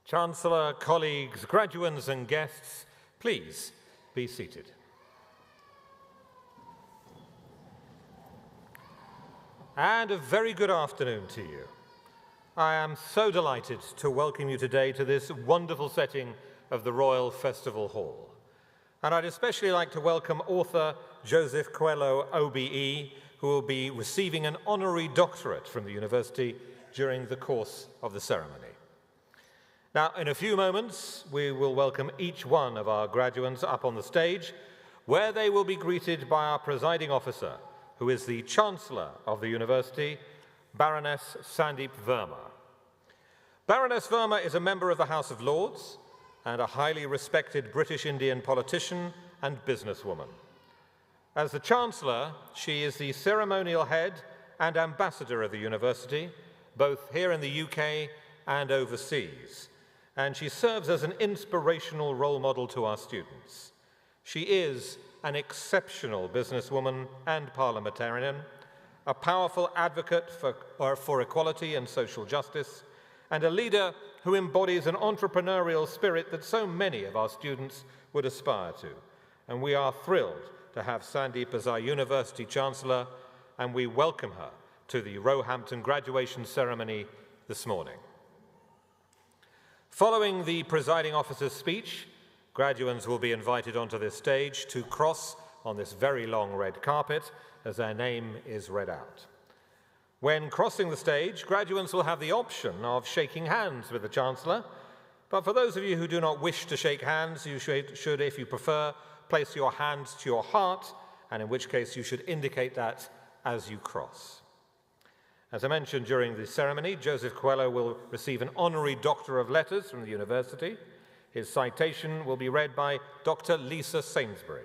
Chancellor, colleagues, graduands and guests, please be seated. And a very good afternoon to you. I am so delighted to welcome you today to this wonderful setting of the Royal Festival Hall. And I'd especially like to welcome author Joseph Coelho, OBE, who will be receiving an honorary doctorate from the university during the course of the ceremony. Now, in a few moments, we will welcome each one of our graduates up on the stage, where they will be greeted by our presiding officer, who is the Chancellor of the University, Baroness Sandeep Verma. Baroness Verma is a member of the House of Lords and a highly respected British Indian politician and businesswoman. As the Chancellor, she is the ceremonial head and ambassador of the university, both here in the UK and overseas, and she serves as an inspirational role model to our students. She is an exceptional businesswoman and parliamentarian, a powerful advocate for equality and social justice, and a leader who embodies an entrepreneurial spirit that so many of our students would aspire to. And we are thrilled to have Sandeep as our University Chancellor, and we welcome her to the Roehampton graduation ceremony this morning. Following the presiding officer's speech, graduates will be invited onto this stage to cross on this very long red carpet as their name is read out. When crossing the stage, graduates will have the option of shaking hands with the Chancellor, but for those of you who do not wish to shake hands, you should, if you prefer, place your hands to your heart, and in which case you should indicate that as you cross. As I mentioned during the ceremony, Joseph Coelho will receive an honorary Doctor of Letters from the university. His citation will be read by Dr. Lisa Sainsbury.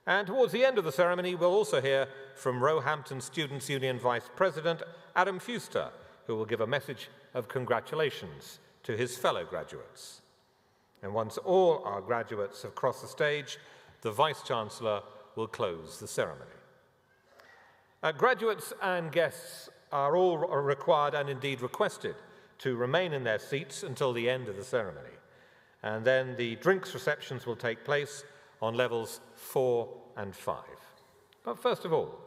And towards the end of the ceremony, we'll also hear from Roehampton Students' Union Vice President Adam Fuster, who will give a message of congratulations to his fellow graduates. And once all our graduates have crossed the stage, the Vice-Chancellor will close the ceremony. Graduates and guests are all required and indeed requested to remain in their seats until the end of the ceremony. And then the drinks receptions will take place on levels 4 and 5. But first of all,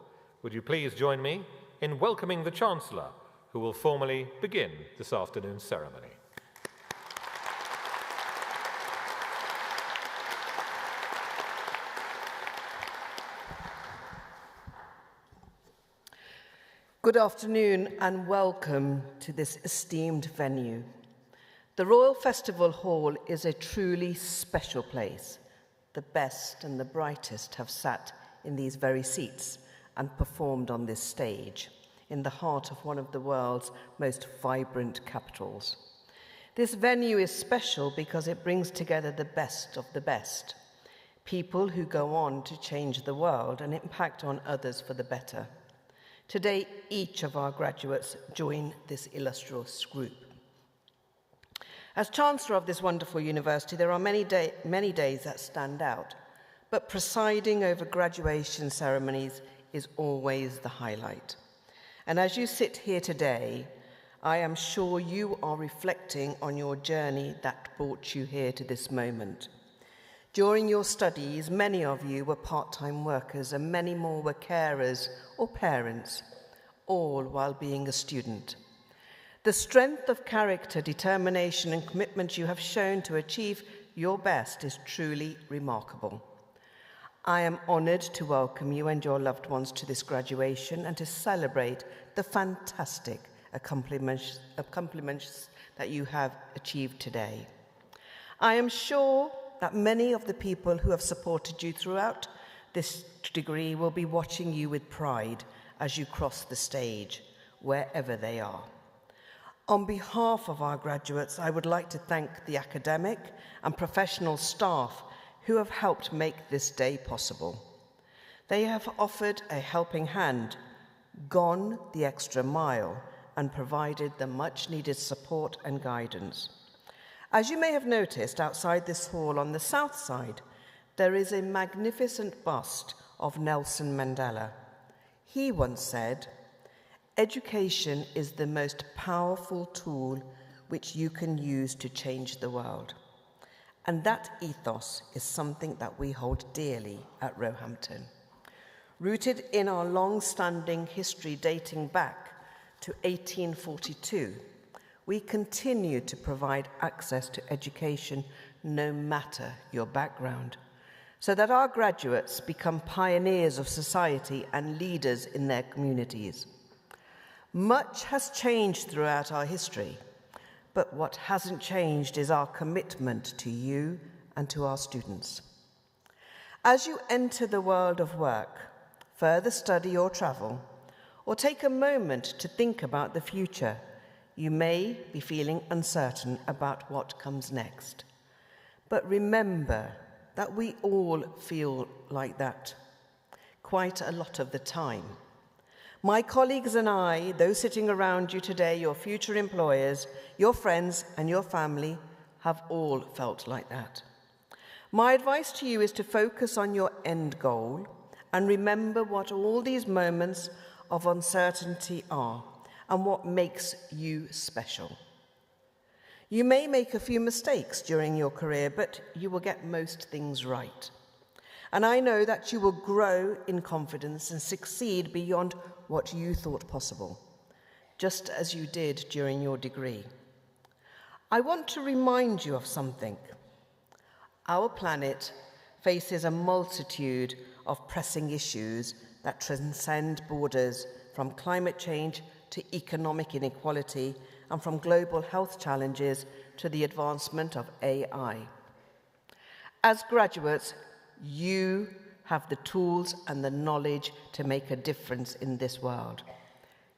would you please join me in welcoming the Chancellor, who will formally begin this afternoon's ceremony. Good afternoon and welcome to this esteemed venue. The Royal Festival Hall is a truly special place. The best and the brightest have sat in these very seats and performed on this stage, in the heart of one of the world's most vibrant capitals. This venue is special because it brings together the best of the best, people who go on to change the world and impact on others for the better. Today, each of our graduates join this illustrious group. As Chancellor of this wonderful university, there are many days that stand out, but presiding over graduation ceremonies is always the highlight. And as you sit here today, I am sure you are reflecting on your journey that brought you here to this moment. During your studies, many of you were part-time workers and many more were carers or parents, all while being a student. The strength of character, determination, and commitment you have shown to achieve your best is truly remarkable. I am honoured to welcome you and your loved ones to this graduation and to celebrate the fantastic accomplishments that you have achieved today. I am sure that many of the people who have supported you throughout this degree will be watching you with pride as you cross the stage, wherever they are. On behalf of our graduates, I would like to thank the academic and professional staff who have helped make this day possible. They have offered a helping hand, gone the extra mile, and provided the much-needed support and guidance. As you may have noticed, outside this hall on the south side, there is a magnificent bust of Nelson Mandela. He once said, "Education is the most powerful tool which you can use to change the world. And that ethos is something that we hold dearly at Roehampton. Rooted in our long-standing history dating back to 1842, we continue to provide access to education no matter your background, so that our graduates become pioneers of society and leaders in their communities. Much has changed throughout our history, but what hasn't changed is our commitment to you and to our students. As you enter the world of work, further study or travel, or take a moment to think about the future, you may be feeling uncertain about what comes next. But remember that we all feel like that quite a lot of the time. My colleagues and I, those sitting around you today, your future employers, your friends and your family, have all felt like that. My advice to you is to focus on your end goal and remember what all these moments of uncertainty are and what makes you special. You may make a few mistakes during your career, but you will get most things right. And I know that you will grow in confidence and succeed beyond what you thought possible, just as you did during your degree. I want to remind you of something. Our planet faces a multitude of pressing issues that transcend borders, from climate change to economic inequality, and from global health challenges to the advancement of AI. As graduates, you have the tools and the knowledge to make a difference in this world.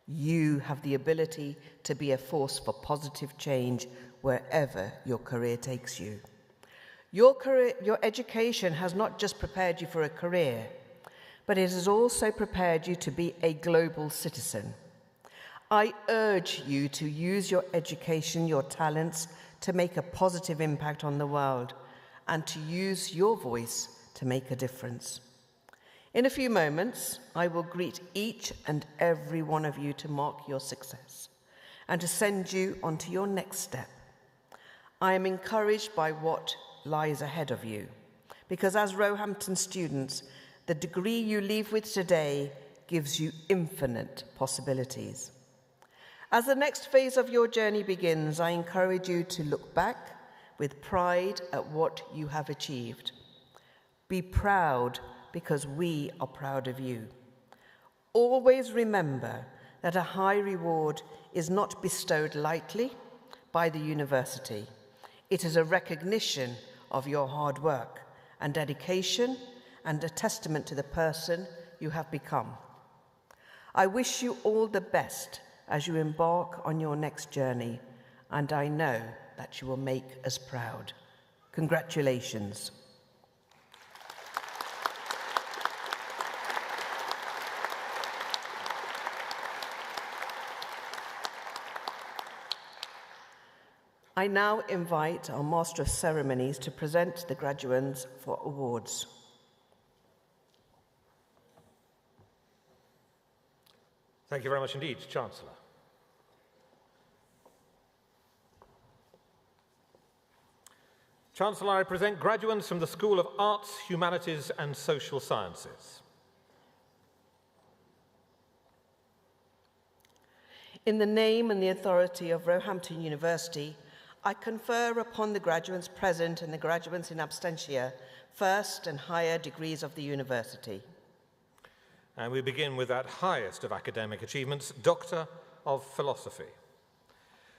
You have the ability to be a force for positive change wherever your career takes you. Your education has not just prepared you for a career, but it has also prepared you to be a global citizen. I urge you to use your education, your talents, to make a positive impact on the world and to use your voice to make a difference. In a few moments, I will greet each and every one of you to mark your success and to send you on to your next step. I am encouraged by what lies ahead of you, because as Roehampton students, the degree you leave with today gives you infinite possibilities. As the next phase of your journey begins, I encourage you to look back with pride at what you have achieved. Be proud, because we are proud of you. Always remember that a high reward is not bestowed lightly by the university. It is a recognition of your hard work and dedication and a testament to the person you have become. I wish you all the best as you embark on your next journey, and I know that you will make us proud. Congratulations. I now invite our Master of Ceremonies to present the graduates for awards. Thank you very much indeed, Chancellor. Chancellor, I present graduates from the School of Arts, Humanities and Social Sciences. In the name and the authority of Roehampton University, I confer upon the graduates present and the graduates in absentia first and higher degrees of the university. And we begin with that highest of academic achievements, Doctor of Philosophy.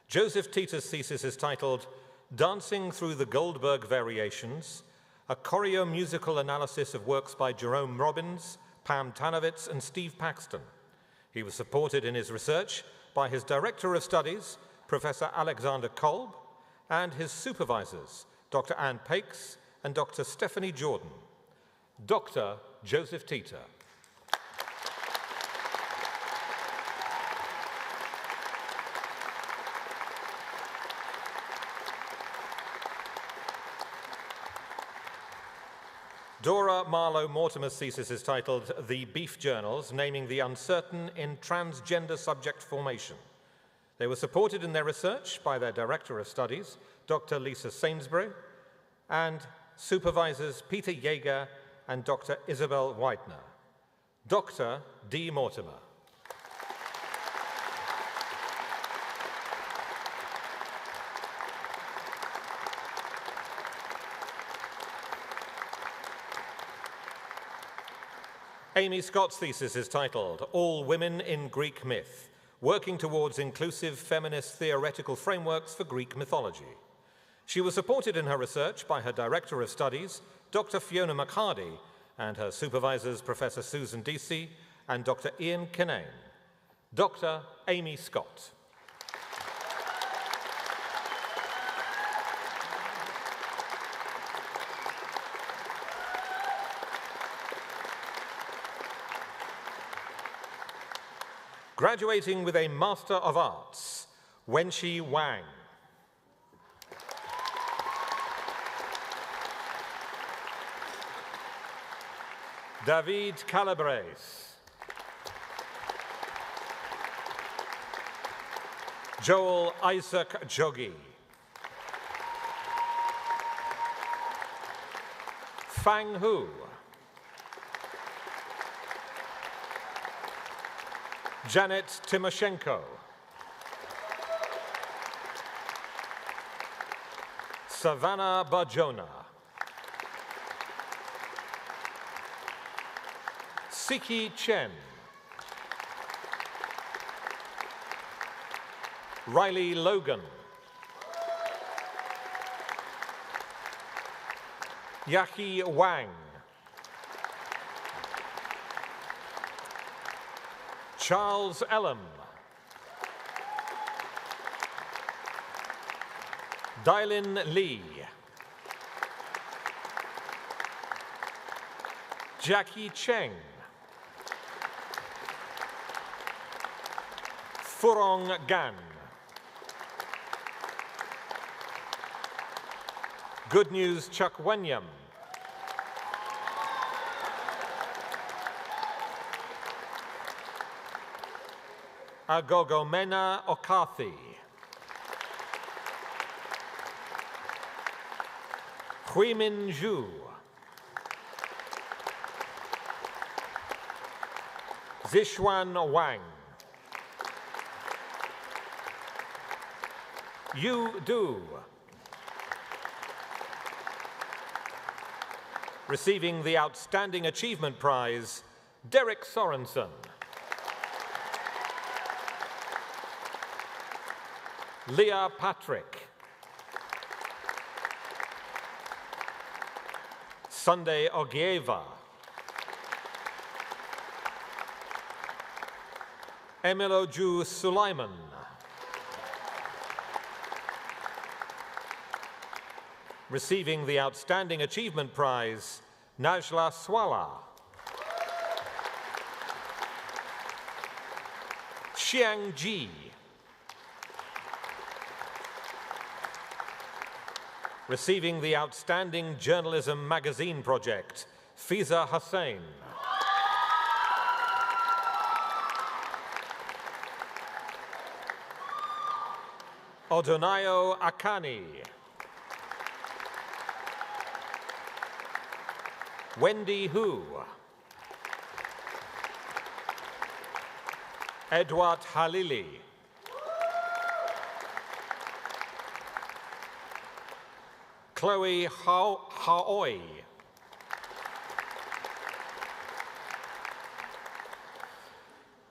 Joseph Tita's thesis is titled Dancing Through the Goldberg Variations, a choreo-musical analysis of works by Jerome Robbins, Pam Tanovitz, and Steve Paxton. He was supported in his research by his Director of Studies, Professor Alexander Kolb, and his supervisors, Dr. Anne Pakes and Dr. Stephanie Jordan. Dr. Joseph Tita. Dora Marlowe Mortimer's thesis is titled The Beef Journals, naming the uncertain in transgender subject formation. They were supported in their research by their Director of Studies, Dr. Lisa Sainsbury, and supervisors Peter Yeager and Dr. Isabel Whitener. Dr. D. Mortimer. Amy Scott's thesis is titled, All Women in Greek Myth, Working Towards Inclusive Feminist Theoretical Frameworks for Greek Mythology. She was supported in her research by her Director of Studies, Dr. Fiona McHardy, and her supervisors, Professor Susan Deasy and Dr. Ian Kinane. Dr. Amy Scott. Graduating with a Master of Arts, Wenxi Wang. David Calabres. Joel Isaac Jogi. Fang Hu. Janet Timoshenko. Savannah Bajona. Siki Chen. Riley Logan. Yaki Wang. Charles Ellum. Dylin Lee. Jackie Cheng. Furong Gan. Good News Chuck Wenyam. Agogomena Okathi. Huimin Zhu. Zixuan Wang. Yu Du. Receiving the Outstanding Achievement Prize, Derek Sorensen. Leah Patrick. Sunday Ogieva. Emiloju Sulaiman. Receiving the Outstanding Achievement Prize, Najla Swala. Xiang Ji. Receiving the Outstanding Journalism Magazine Project, Fiza Hussain. Odonayo Akani. Wendy Hu. Edward Halili. Chloe Haoi.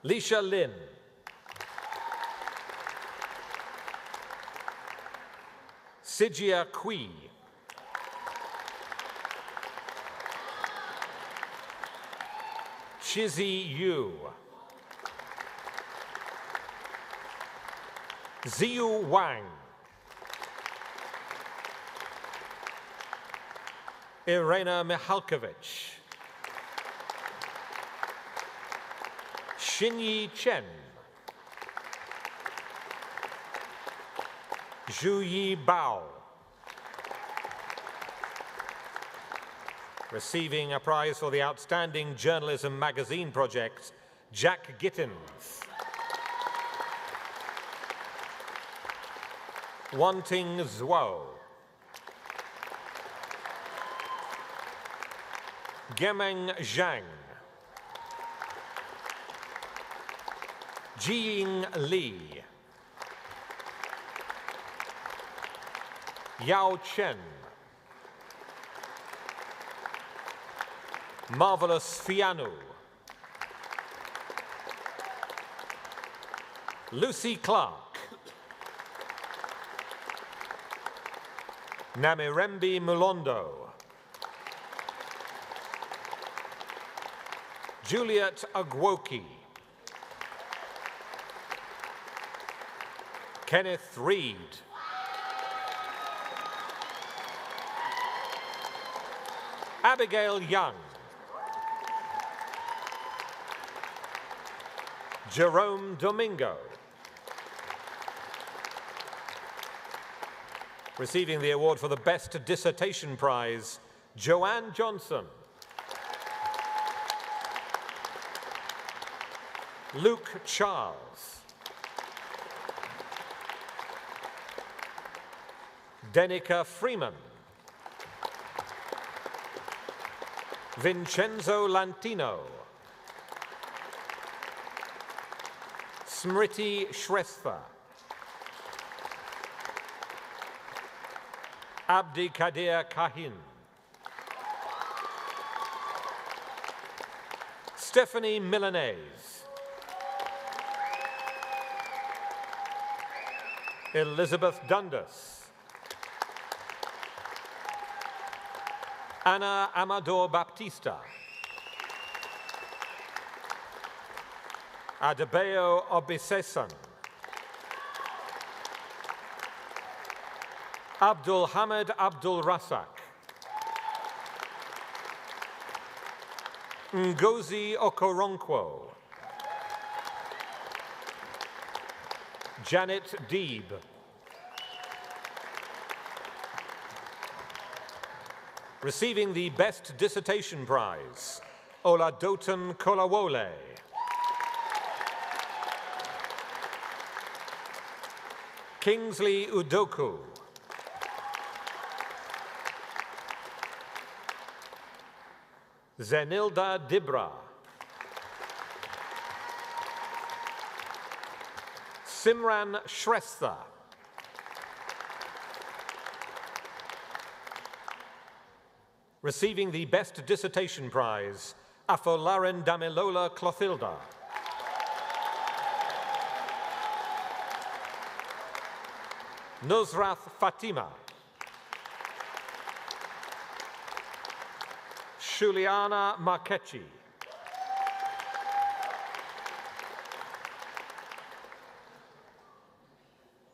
Lisha Lin. Sijia Kui. Chizzy Yu. Ziyu Wang. Irena Mihalkovich. Xinyi Chen. Zhuyi Bao. Receiving a prize for the Outstanding Journalism Magazine Project, Jack Gittins. Wanting Zhuo. Gemeng Zhang. Jiying Li. Yao Chen. Marvelous Fianu. Lucy Clark. Namirembe Mulondo. Juliet Agwoki. Kenneth Reed. Abigail Young. Jerome Domingo. Receiving the award for the Best Dissertation Prize, Joanne Johnson. Luke Charles. Denica Freeman. Vincenzo Lantino. Smriti Shrestha. Abdi Kadir Kahin. Stephanie Milanese. Elizabeth Dundas. Ana Amador Baptista. Adebayo Obisesan. Abdul Hamid Abdul Rasak. Ngozi Okoronkwo. Janet Deeb. Receiving the Best Dissertation Prize, Oladoton Kolawole. Kingsley Udoku. Zenilda Dibra. Simran Shrestha. Receiving the Best Dissertation Prize, Afolarin Damilola Clothilda. Nusrath Fatima. Shuliana Markechi.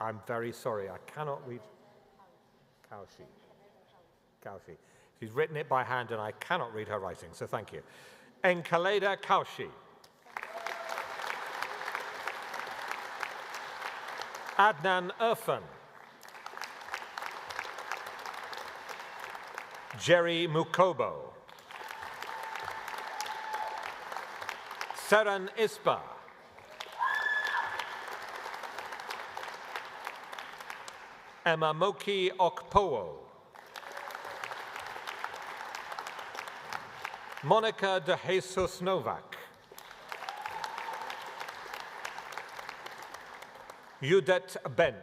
I'm very sorry, I cannot read. Kaushi. She's written it by hand and I cannot read her writing, so thank you. Enkaleda Kaushi. Adnan Irfan. Jerry Mukobo. Seren Ispa. Emamoki Okpowo. Monica de Jesus Novak. Udet Bent.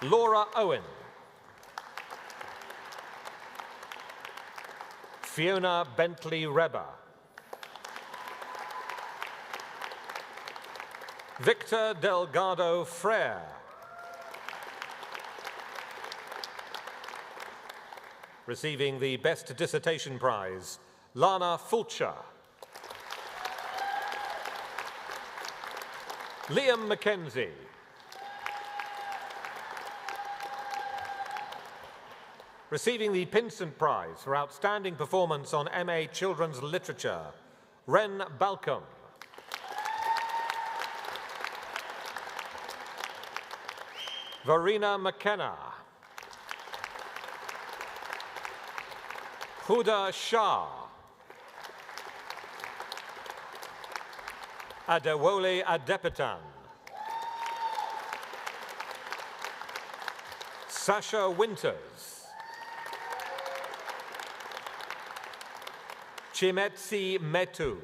Laura Owen. Fiona Bentley Reba. Victor Delgado Frere. Receiving the Best Dissertation Prize, Lana Fulcher. Liam Mackenzie. Receiving the Pinsent Prize for Outstanding Performance on MA Children's Literature, Ren Balcom. Verena McKenna. Huda Shah. Adewole Adepitan. Sasha Winters. Chimetsi Metu.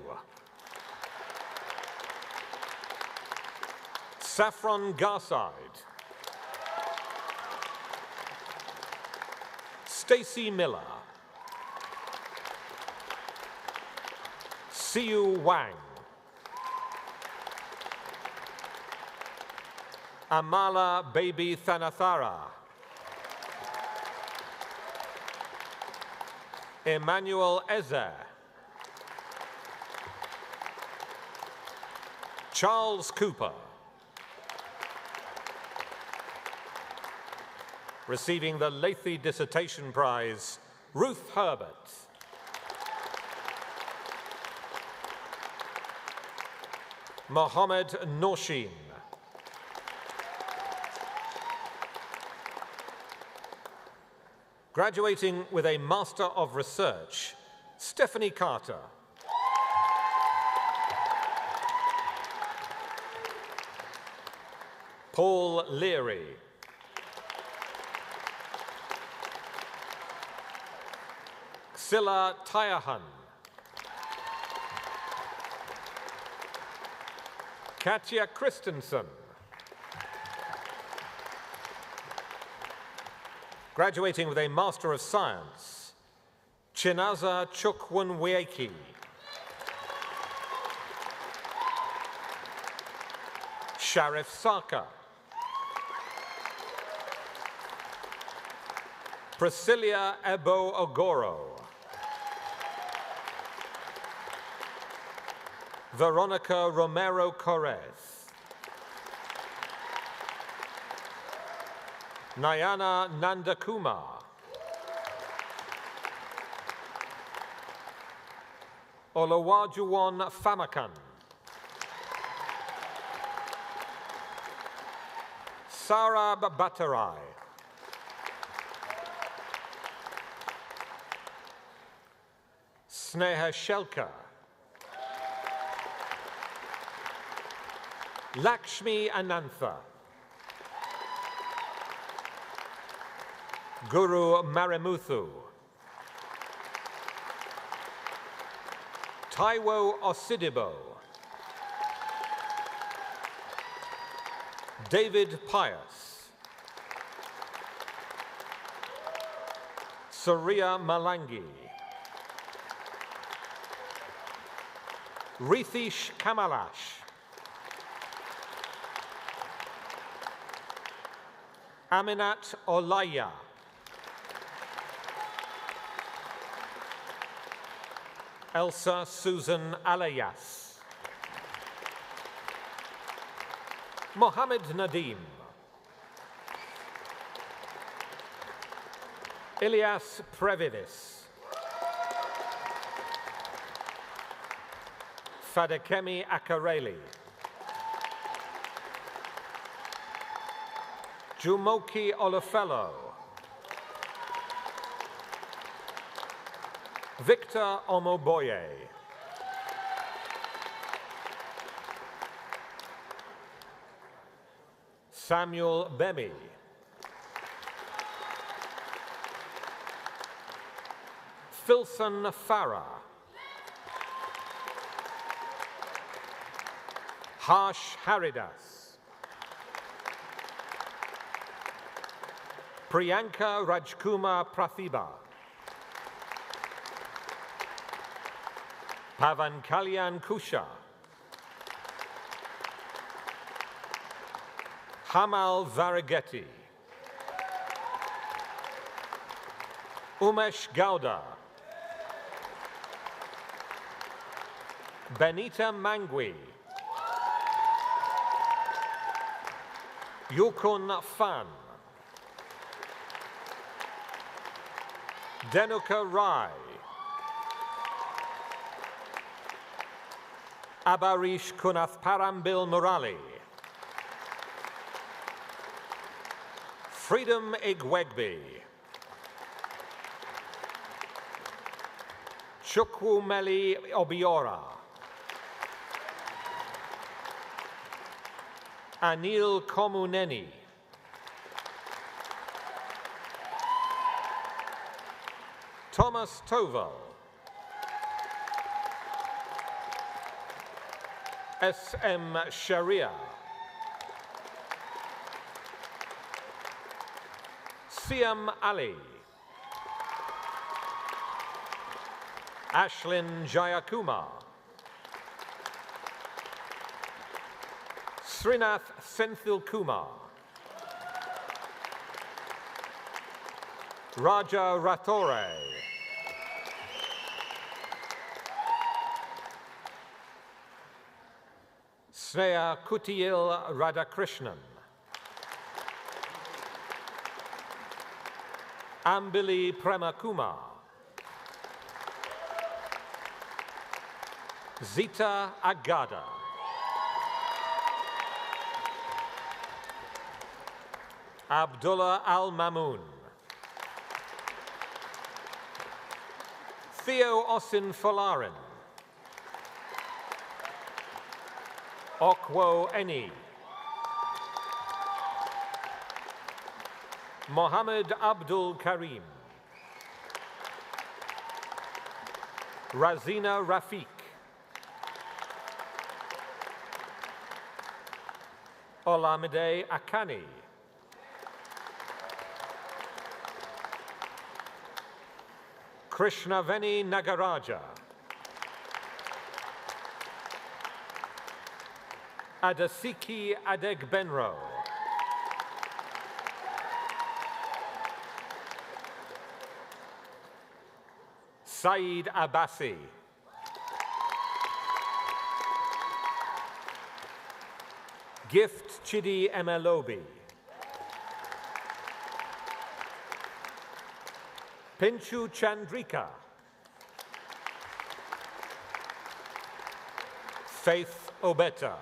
Saffron Garside. Stacey Miller. Siu Wang. Amala Baby Thanathara. Emmanuel Ezer. Charles Cooper. Receiving the Lathy Dissertation Prize, Ruth Herbert. Mohammed Norshin. Graduating with a Master of Research, Stephanie Carter. Paul Leary. Silla Tyahan. Katja Christensen. Graduating with a Master of Science, Chinaza Chukwunweki. Sharif Saka. Priscilla Ebo Ogoro. Veronica Romero Correz. Nayana Nandakumar. Olawajuwon Famakan. Sarab Batarai. Sneha Shelka. Lakshmi Anantha. Guru Marimuthu. Taiwo Osidibo. David Pius. Surya Malangi. Rithish Kamalash. Aminat Olaya. Elsa Susan Alayas. Mohammed Nadim. Ilyas Previdis. Fadekemi Akareli. Jumoke Olofelo. Victor Omoboye. Samuel Bemi. Filson Farah. Harsh Haridas. Priyanka Rajkumar Prathiba. Pavan Kalyan Kusha. Hamal Varageti. Umesh Gowda. Benita Mangwi. Yukun Fan. Denuka Rai. Abarish Kunath Parambil Murali. Freedom Igwegbi. Chukwumeli Obiora. Anil Komuneni. Thomas Toval, S.M. Sharia, Siam Ali, Ashlyn Jayakumar, Srinath Senthil Kumar, Raja Rathore, Sneha Kutiyil Radhakrishnan, Ambili Premakumar, Zita Agada, Abdullah Al-Mamoon, Theo Osin Folarin, Okwo Eni, Mohammed Abdul Karim, Razina Rafiq, Olamide Akani, Krishnaveni Nagaraja, Adasiki Adegbenro, Saeed Abbasi, Gift Chidi Emelobi, Pinchu Chandrika, Faith Obeta,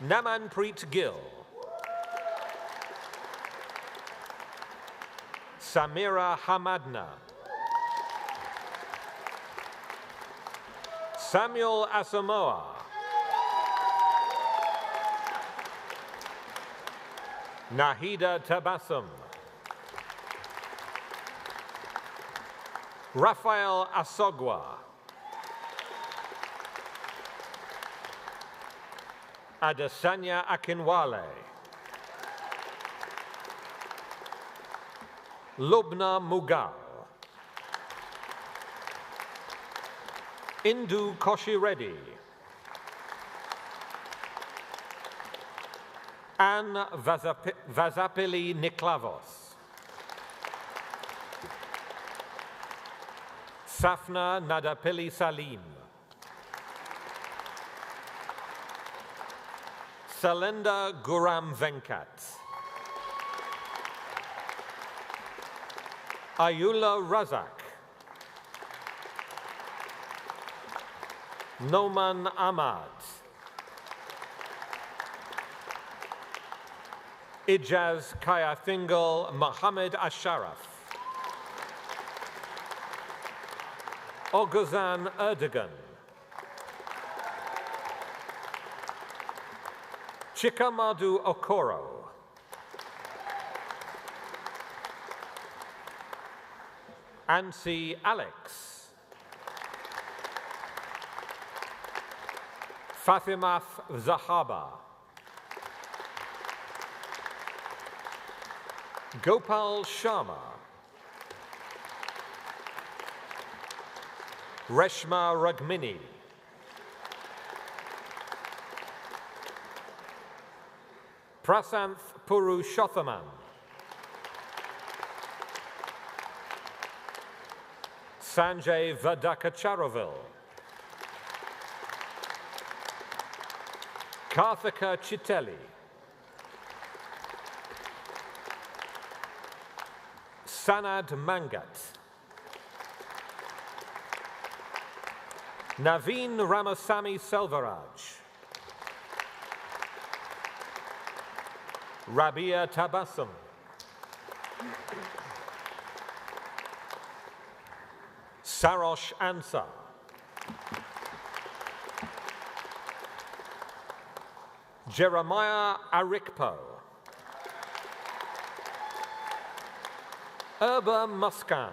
Namanpreet Gill, Samira Hamadna, Samuel Asamoah, Nahida Tabassum, Raphael Asogwa, Adesanya Akinwale, Lubna Mughal, Indu Koshi Reddy, Anne Vazapili Niklavos, Safna Nadapili Salim, Salenda Guram Venkat, Ayula Razak, Noman Ahmad, Ijaz Kayafingal Mohammed Asharaf, Oguzhan Erdogan, Chikamadu Okoro, Ansi Alex, Fatimath Zahaba, Gopal Sharma, Reshma Ragmini, Prasanth Purushothaman, Sanjay Vadakacharavil, Karthika Chiteli, Sanad Mangat, Naveen Ramasamy Selvaraj, Rabia Tabassum, Sarosh Ansar, Jeremiah Arikpo, Urba Muskan.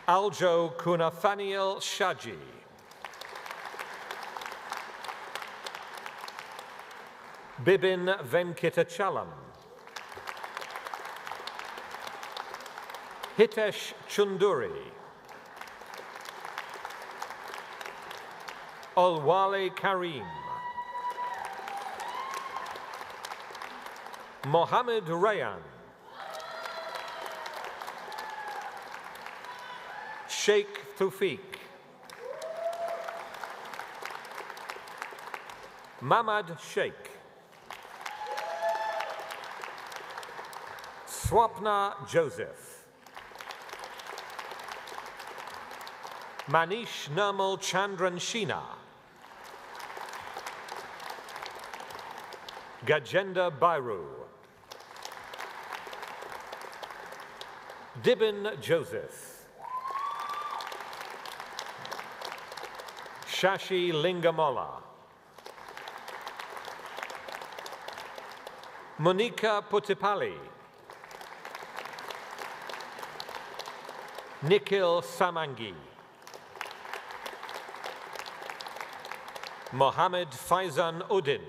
Aljo Kunathaniel Shaji. Bibin Venkitachalam. Hitesh Chunduri. Olwale Karim. Mohammed Rayan. Sheikh Tufik. Mamad Sheikh. Swapna Joseph. Manish Nirmal Chandran Sheena. Gajenda Bairu. Dibin Joseph. Shashi Lingamola. Monica Putipalli. Nikhil Samangi. Mohammed Faizan Udin.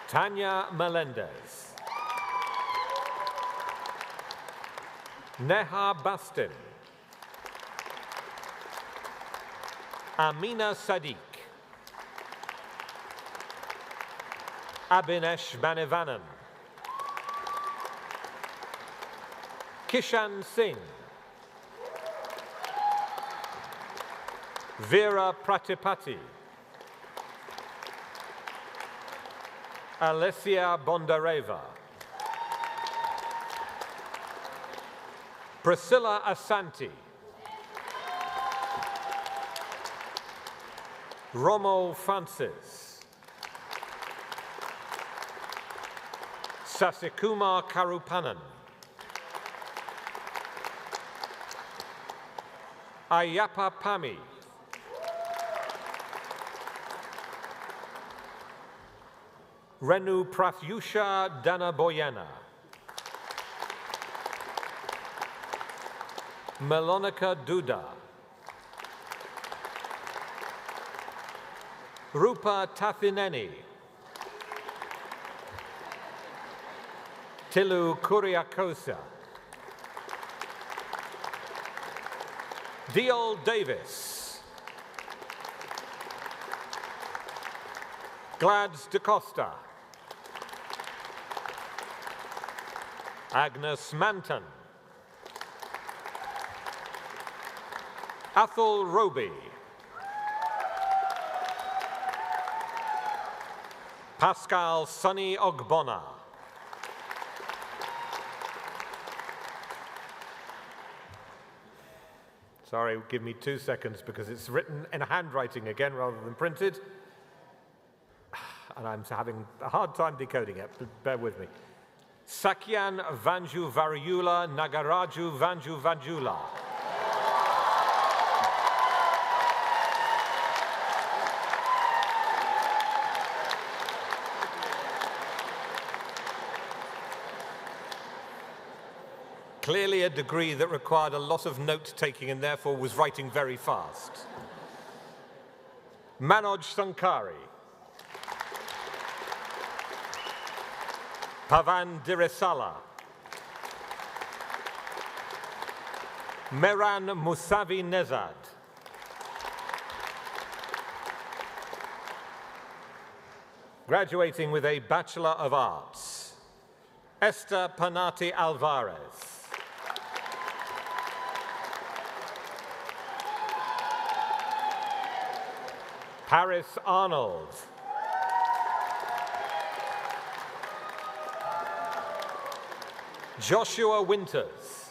Tanya Melendez. Neha Bastin. Amina Sadiq. Abinesh Banivanan. Kishan Singh. Vera Pratipati. Alessia Bondareva. Priscilla Asanti. Romo Francis. Sasikumar Karupanan. Ayapa Pami. Renu Pratyusha Danaboyana. Melonika Duda. Rupa Tathineni. Tilu Kuriakosa. Diol Davis. Glads DeCosta. Agnes Manton. Athol Roby. Pascal Sunny Ogbonna. Sorry, give me 2 seconds because it's written in handwriting again rather than printed. And I'm having a hard time decoding it, but bear with me. Sakyan Vanju Variula Nagaraju Vanju Vanjula. Clearly a degree that required a lot of note-taking and therefore was writing very fast. Manoj Sankari. Pavan Dirisala. Meran Musavi Nezad. Graduating with a Bachelor of Arts, Esther Panati Alvarez. Paris Arnold. Joshua Winters.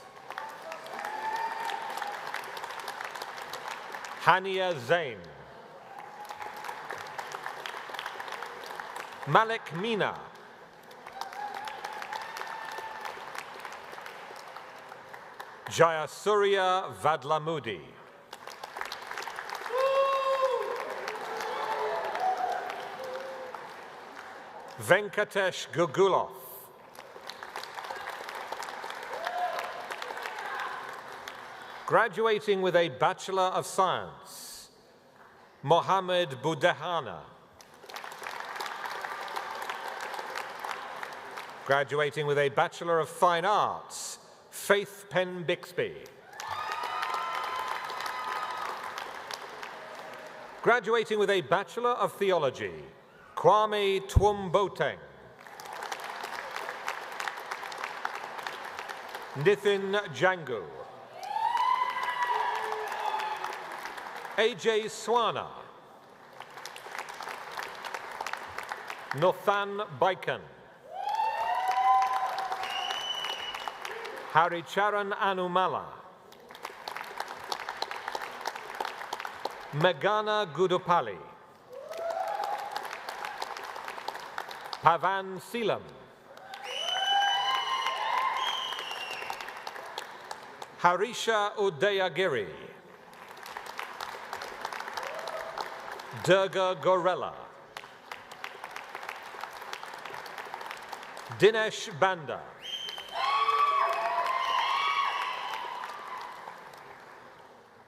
Hania Zain. Malik Mina. Jayasuriya Vadlamudi. Venkatesh Gugulov. Graduating with a Bachelor of Science, Mohammed Budehana. Graduating with a Bachelor of Fine Arts, Faith Penn Bixby. Graduating with a Bachelor of Theology, Kwame Twumboteng. Nithin Jangu. AJ Swana. Nothan Baikan. Haricharan Anumala. Meghana Gudupalli. Pavan Seelam. Harisha Udayagiri. Durga Gorella. Dinesh Banda.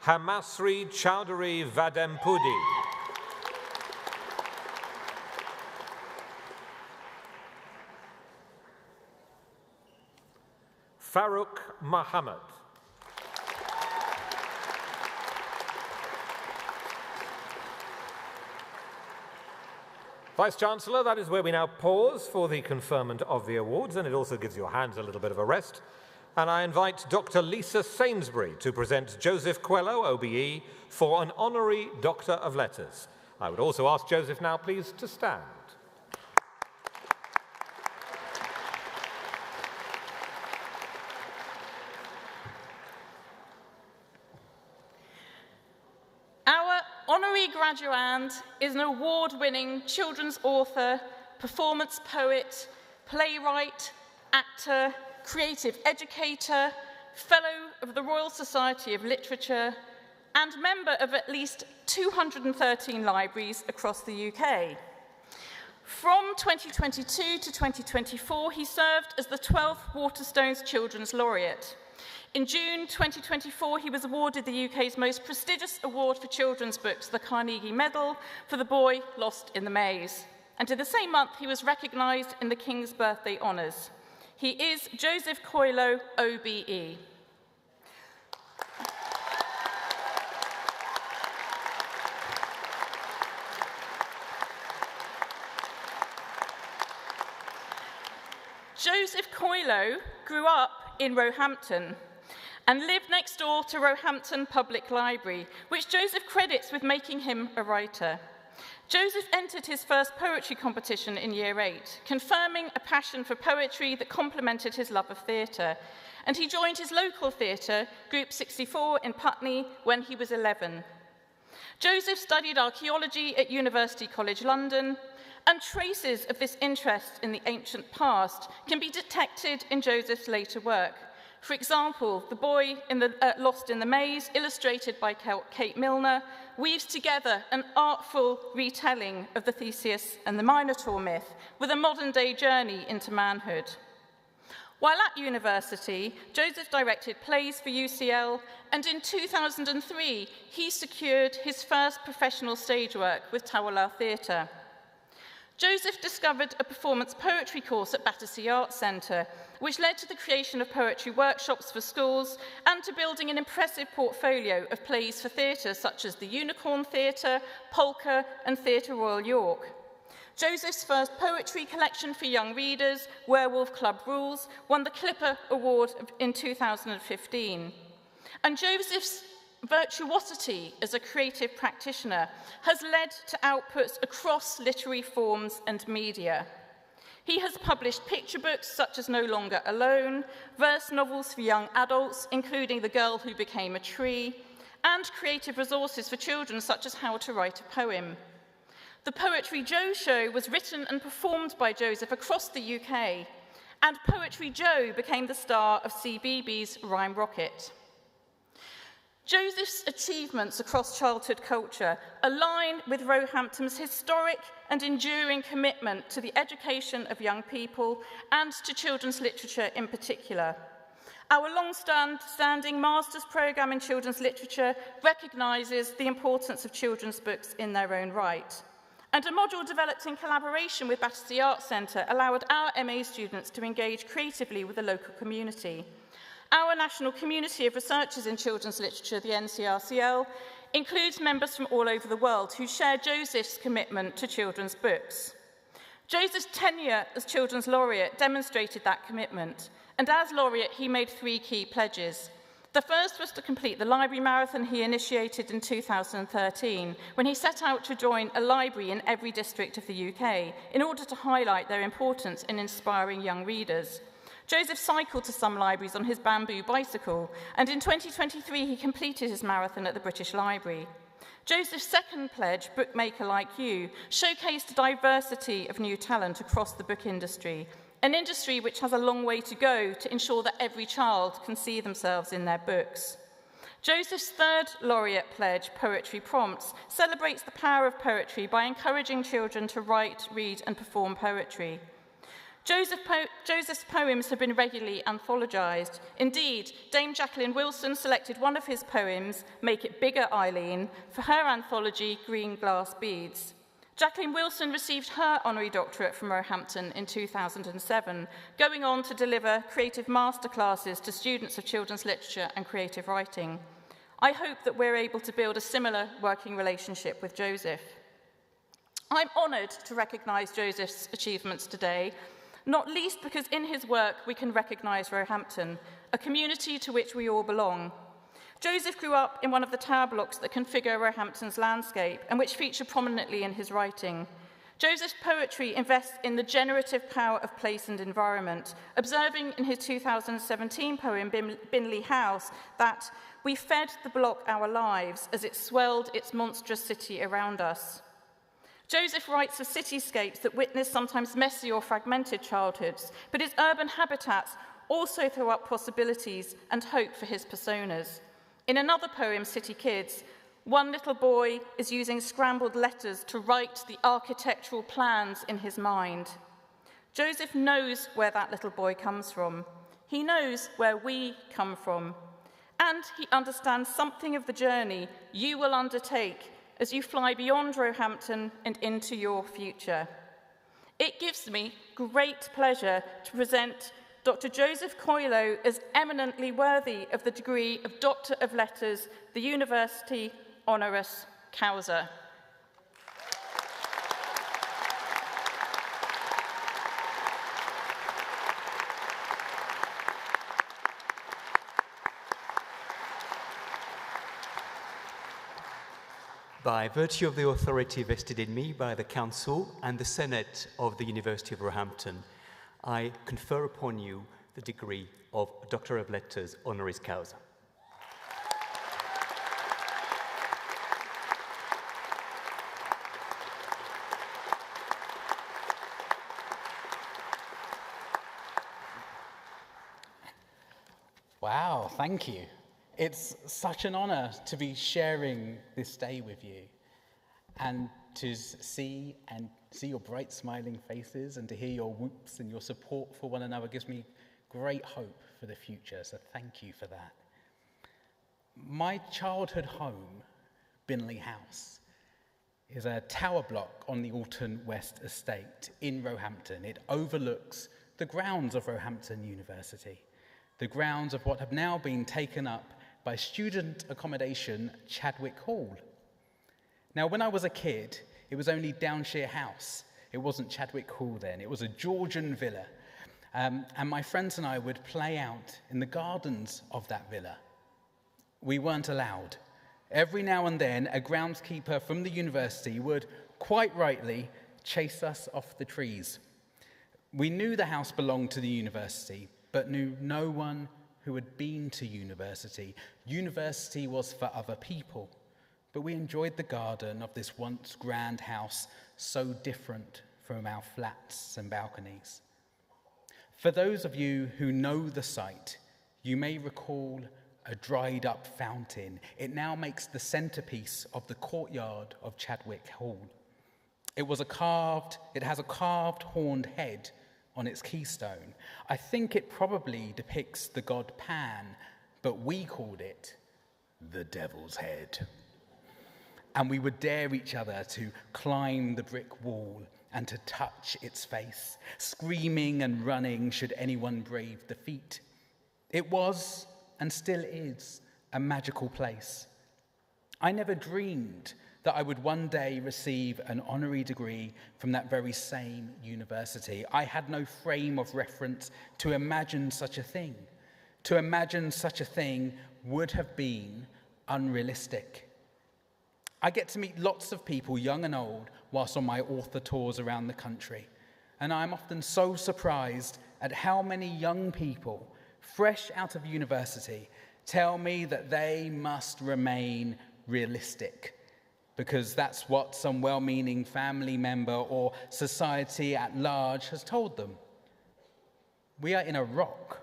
Hamasri Chowdhury Vadempudi. Farooq Muhammad. Vice-Chancellor, that is where we now pause for the conferment of the awards, and it also gives your hands a little bit of a rest. And I invite Dr. Lisa Sainsbury to present Joseph Coelho, OBE, for an Honorary Doctor of Letters. I would also ask Joseph now, please, to stand. Our honorary graduand is an award-winning children's author, performance poet, playwright, actor, creative educator, fellow of the Royal Society of Literature, and member of at least 213 libraries across the UK. From 2022 to 2024, he served as the 12th Waterstones Children's Laureate. In June 2024, he was awarded the UK's most prestigious award for children's books, the Carnegie Medal, for The Boy Lost in the Maze. And in the same month, he was recognised in the King's Birthday Honours. He is Joseph Coelho, OBE. Joseph Coelho grew up in Roehampton and lived next door to Roehampton Public Library, which Joseph credits with making him a writer. Joseph entered his first poetry competition in Year 8, confirming a passion for poetry that complemented his love of theatre, and he joined his local theatre, Group 64 in Putney, when he was 11. Joseph studied archaeology at University College London, and traces of this interest in the ancient past can be detected in Joseph's later work. For example, The Boy Lost in the Maze, illustrated by Kate Milner, weaves together an artful retelling of the Theseus and the Minotaur myth with a modern-day journey into manhood. While at university, Joseph directed plays for UCL, and in 2003, he secured his first professional stage work with Tawala Theatre. Joseph discovered a performance poetry course at Battersea Arts Centre, which led to the creation of poetry workshops for schools and to building an impressive portfolio of plays for theatre such as the Unicorn Theatre, Polka and Theatre Royal York. Joseph's first poetry collection for young readers, Werewolf Club Rules, won the Clipper Award in 2015. And Joseph's virtuosity as a creative practitioner has led to outputs across literary forms and media. He has published picture books such as No Longer Alone, verse novels for young adults, including The Girl Who Became a Tree, and creative resources for children such as How to Write a Poem. The Poetry Joe Show was written and performed by Joseph across the UK, and Poetry Joe became the star of CBeebies Rhyme Rocket. Joseph's achievements across childhood culture align with Roehampton's historic and enduring commitment to the education of young people and to children's literature in particular. Our long-standing Master's Programme in Children's Literature recognises the importance of children's books in their own right. And a module developed in collaboration with Battersea Arts Centre allowed our MA students to engage creatively with the local community. Our national community of researchers in children's literature, the NCRCL, includes members from all over the world who share Joseph's commitment to children's books. Joseph's tenure as Children's Laureate demonstrated that commitment, and as Laureate, he made 3 key pledges. The first was to complete the library marathon he initiated in 2013, when he set out to join a library in every district of the UK in order to highlight their importance in inspiring young readers. Joseph cycled to some libraries on his bamboo bicycle, and in 2023 he completed his marathon at the British Library. Joseph's second pledge, Bookmaker Like You, showcased a diversity of new talent across the book industry, an industry which has a long way to go to ensure that every child can see themselves in their books. Joseph's third laureate pledge, Poetry Prompts, celebrates the power of poetry by encouraging children to write, read, and perform poetry. Joseph's poems have been regularly anthologised. Indeed, Dame Jacqueline Wilson selected one of his poems, Make It Bigger, Eileen, for her anthology, Green Glass Beads. Jacqueline Wilson received her honorary doctorate from Roehampton in 2007, going on to deliver creative masterclasses to students of children's literature and creative writing. I hope that we're able to build a similar working relationship with Joseph. I'm honoured to recognise Joseph's achievements today, not least because in his work we can recognise Roehampton, a community to which we all belong. Joseph grew up in one of the tower blocks that configure Roehampton's landscape and which feature prominently in his writing. Joseph's poetry invests in the generative power of place and environment, observing in his 2017 poem, Binley House, that we fed the block our lives as it swelled its monstrous city around us. Joseph writes of cityscapes that witness sometimes messy or fragmented childhoods, but his urban habitats also throw up possibilities and hope for his personas. In another poem, City Kids, one little boy is using scrambled letters to write the architectural plans in his mind. Joseph knows where that little boy comes from. He knows where we come from. And he understands something of the journey you will undertake as you fly beyond Roehampton and into your future. It gives me great pleasure to present Dr. Joseph Coelho as eminently worthy of the degree of Doctor of Letters, the University Honoris Causa. By virtue of the authority vested in me by the Council and the Senate of the University of Roehampton, I confer upon you the degree of Doctor of Letters Honoris Causa. Wow, thank you. It's such an honour to be sharing this day with you and to see your bright smiling faces and to hear your whoops and your support for one another gives me great hope for the future, so thank you for that. My childhood home, Binley House, is a tower block on the Alton West Estate in Roehampton. It overlooks the grounds of Roehampton University, the grounds of what have now been taken up by student accommodation Chadwick Hall. Now, when I was a kid, it was only Downshire House. It wasn't Chadwick Hall then. It was a Georgian villa. And my friends and I would play out in the gardens of that villa. We weren't allowed. Every now and then, a groundskeeper from the university would, quite rightly, chase us off the trees. We knew the house belonged to the university, but knew no one who had been to university. University was for other people, but we enjoyed the garden of this once grand house, so different from our flats and balconies. For those of you who know the site, you may recall a dried up fountain. It now makes the centerpiece of the courtyard of Chadwick Hall. It has a carved horned head on its keystone. I think it probably depicts the god Pan, but we called it the Devil's Head. And we would dare each other to climb the brick wall and to touch its face, screaming and running should anyone brave the feat. It was, and still is, a magical place. I never dreamed that I would one day receive an honorary degree from that very same university. I had no frame of reference to imagine such a thing. To imagine such a thing would have been unrealistic. I get to meet lots of people, young and old, whilst on my author tours around the country. And I'm often so surprised at how many young people, fresh out of university, tell me that they must remain realistic, because that's what some well-meaning family member or society at large has told them. We are in a rock.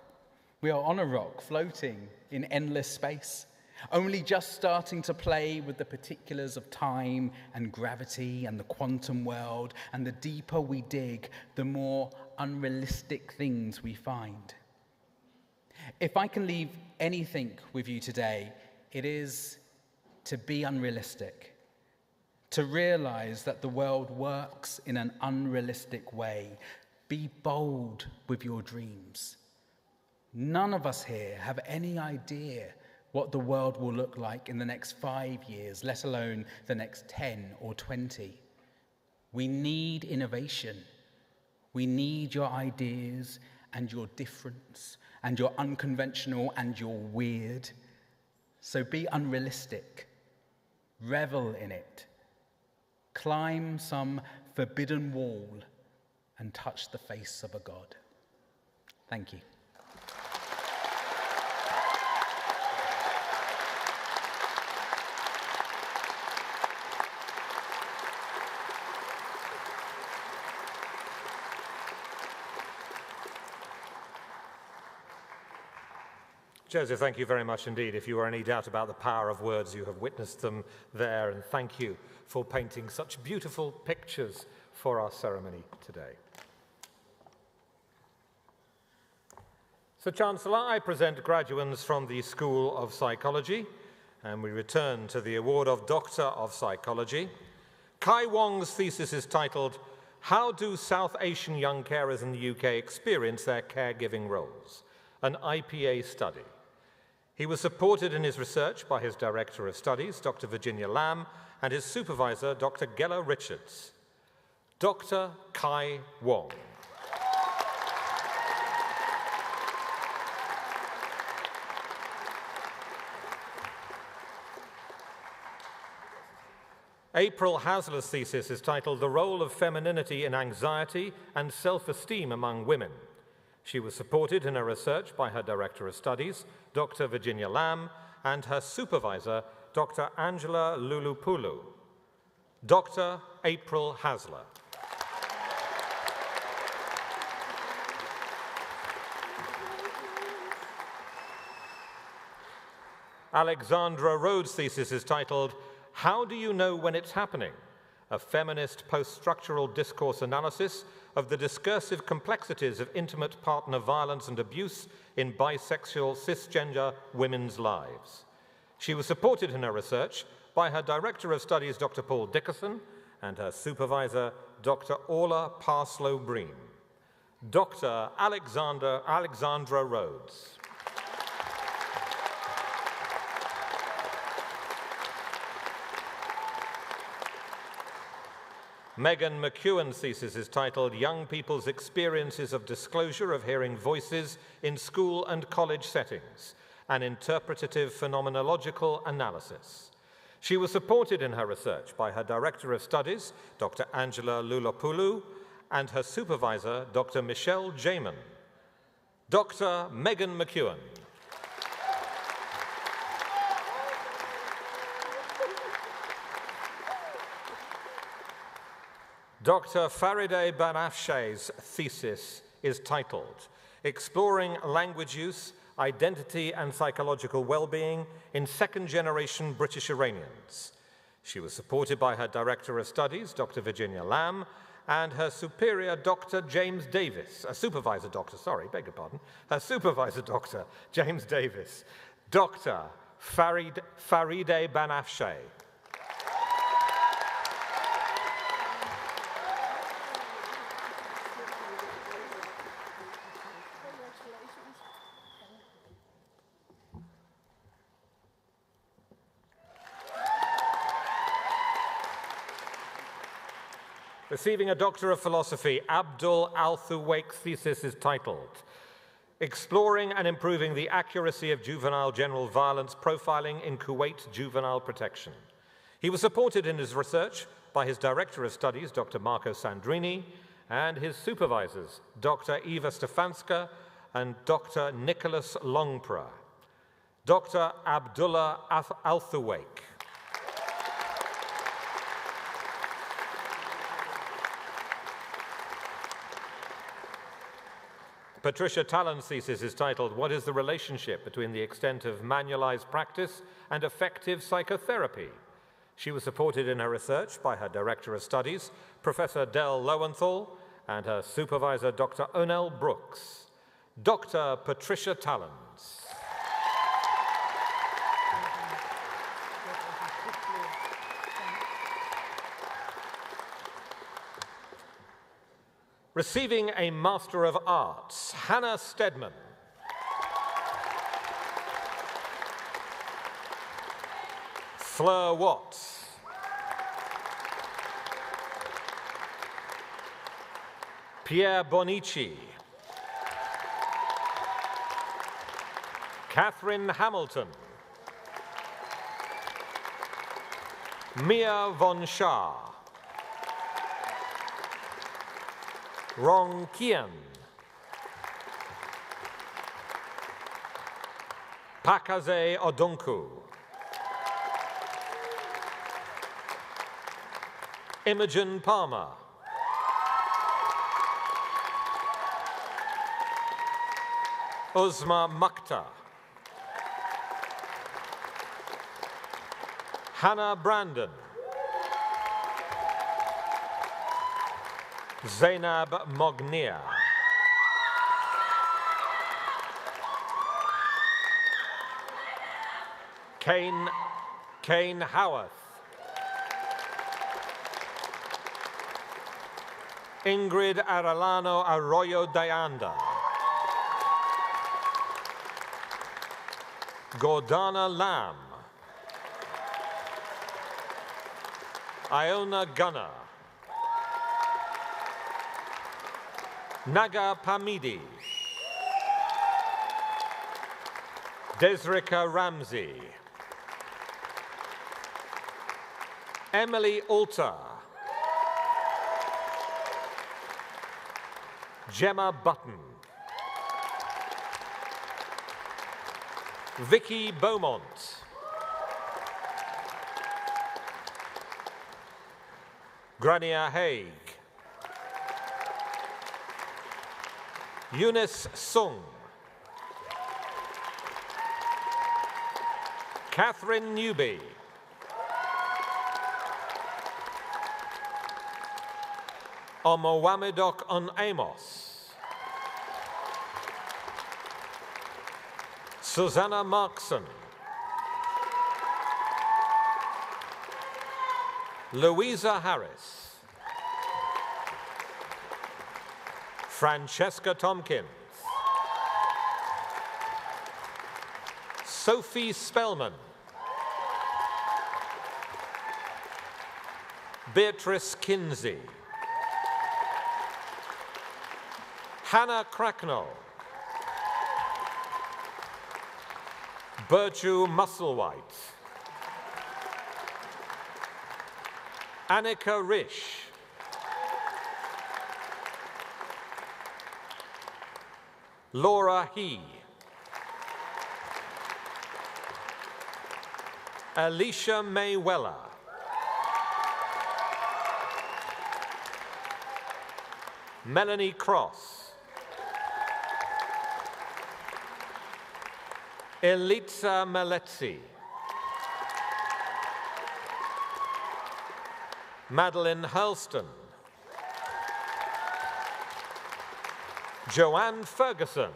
We are on a rock, floating in endless space, only just starting to play with the particulars of time and gravity and the quantum world, and the deeper we dig, the more unrealistic things we find. If I can leave anything with you today, it is to be unrealistic, to realize that the world works in an unrealistic way. Be bold with your dreams. None of us here have any idea what the world will look like in the next 5 years, let alone the next 10 or 20. We need innovation. We need your ideas and your difference and your unconventional and your weird. So be unrealistic. Revel in it. Climb some forbidden wall and touch the face of a god. Thank you. Joseph, thank you very much indeed. If you are any doubt about the power of words, you have witnessed them there, and thank you for painting such beautiful pictures for our ceremony today. So, Chancellor, I present graduates from the School of Psychology, and we return to the award of Doctor of Psychology. Kai Wong's thesis is titled, "How do South Asian young carers in the UK experience their caregiving roles? An IPA study." He was supported in his research by his Director of Studies, Dr. Virginia Lamb, and his supervisor, Dr. Gella Richards. Dr. Kai Wong. April Hasler's thesis is titled "The Role of Femininity in Anxiety and Self-Esteem Among Women." She was supported in her research by her Director of Studies, Dr. Virginia Lamb, and her supervisor, Dr. Angela Lulupulu. Dr. April Hasler. Alexandra Rhodes' thesis is titled, "How do you know when it's happening? A feminist post-structural discourse analysis of the discursive complexities of intimate partner violence and abuse in bisexual cisgender women's lives." She was supported in her research by her Director of Studies, Dr. Paul Dickerson, and her supervisor, Dr. Orla Parslow-Breen. Dr. Alexandra Rhodes. Megan McEwen's thesis is titled "Young People's Experiences of Disclosure of Hearing Voices in School and College Settings, an Interpretative Phenomenological Analysis." She was supported in her research by her Director of Studies, Dr. Angela Lulopulu, and her supervisor, Dr. Michelle Jamin. Dr. Megan McEwen. Dr. Farideh Banafshe's thesis is titled "Exploring Language Use Identity and Psychological Wellbeing in Second-Generation British Iranians. She was supported by her Director of Studies, Dr. Virginia Lamb, and her superior, Dr. James Davis, her supervisor, James Davis, Dr. Farideh Banafsheh. Receiving a Doctor of Philosophy, Abdul Al-Thuwaik thesis is titled Exploring and Improving the Accuracy of Juvenile General Violence Profiling in Kuwait Juvenile Protection. He was supported in his research by his Director of Studies, Dr. Marco Sandrini, and his supervisors, Dr. Eva Stefanska and Dr. Nicholas Longpra. Dr. Abdullah Al-Thuwaik. Patricia Talon's thesis is titled, What is the relationship between the extent of manualized practice and effective psychotherapy? She was supported in her research by her Director of Studies, Professor Del Lowenthal, and her supervisor, Dr. Onel Brooks. Dr. Patricia Talons. Receiving a Master of Arts, Hannah Stedman. Fleur Watts. Pierre Bonici. Catherine Hamilton. Mia von Schaar. Rong Kian. Pakaze Odonku. Imogen Palmer. Uzma Makta. Hannah Brandon. Zainab Mognia. Kane Howarth. Ingrid Arellano Arroyo de Anda. Gordana Lamb. Iona Gunner. Naga Pamidi. Desrika Ramsey. Emily Alter. Gemma Button. Vicky Beaumont. Grania Haig. Eunice Sung. Catherine Newby. Omowamidok on Amos. Susanna Markson. Louisa Harris. Francesca Tompkins. Sophie Spellman. Beatrice Kinsey. Hannah Cracknell. Burju Musselwhite. Annika Risch. Laura He. Alicia May Weller. Melanie Cross. Elitsa Melezzi. Madeline Hurlston. Joanne Ferguson.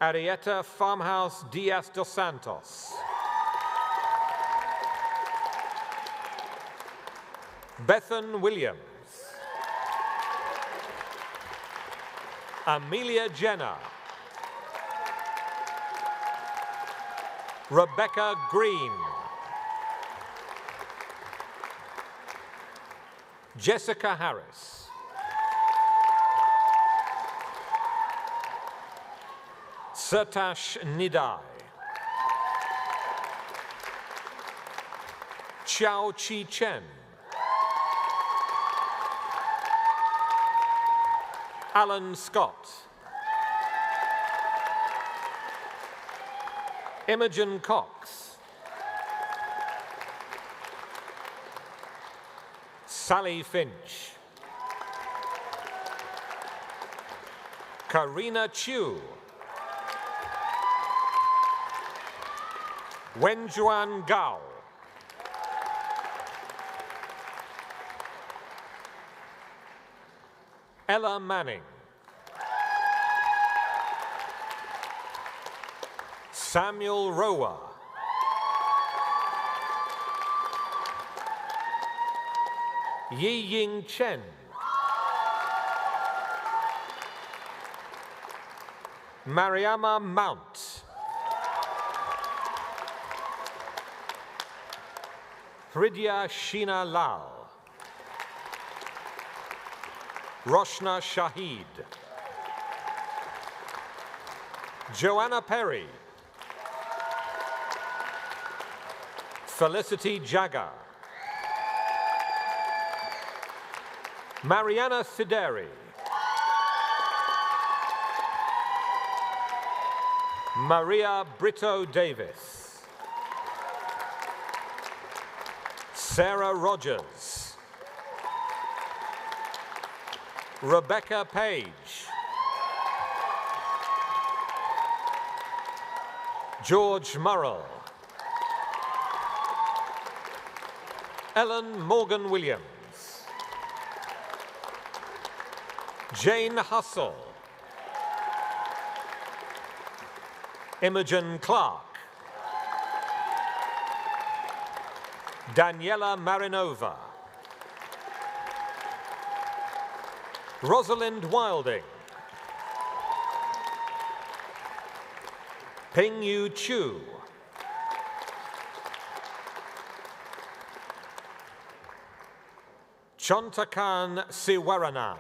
Arietta Farmhouse Diaz dos Santos. Bethan Williams. Amelia Jenner. Rebecca Green. Jessica Harris. Sertash Nidai. Chiao Chi Chen. Alan Scott. Imogen Cox. Sally Finch. Karina Chu. Wenjuan Gao. Ella Manning. Samuel Rowa. Yi Ying Chen. Mariama Mount. Hridya Sheena Lal. Roshna Shahid. Joanna Perry. Felicity Jagger. Mariana Sideri. Maria Brito Davis. Sarah Rogers. Rebecca Page. George Murrell. Ellen Morgan Williams. Jane Hussle. Imogen Clark. Daniela Marinova. Rosalind Wilding. Ping Yu Chu. Chontakan Siwaranan.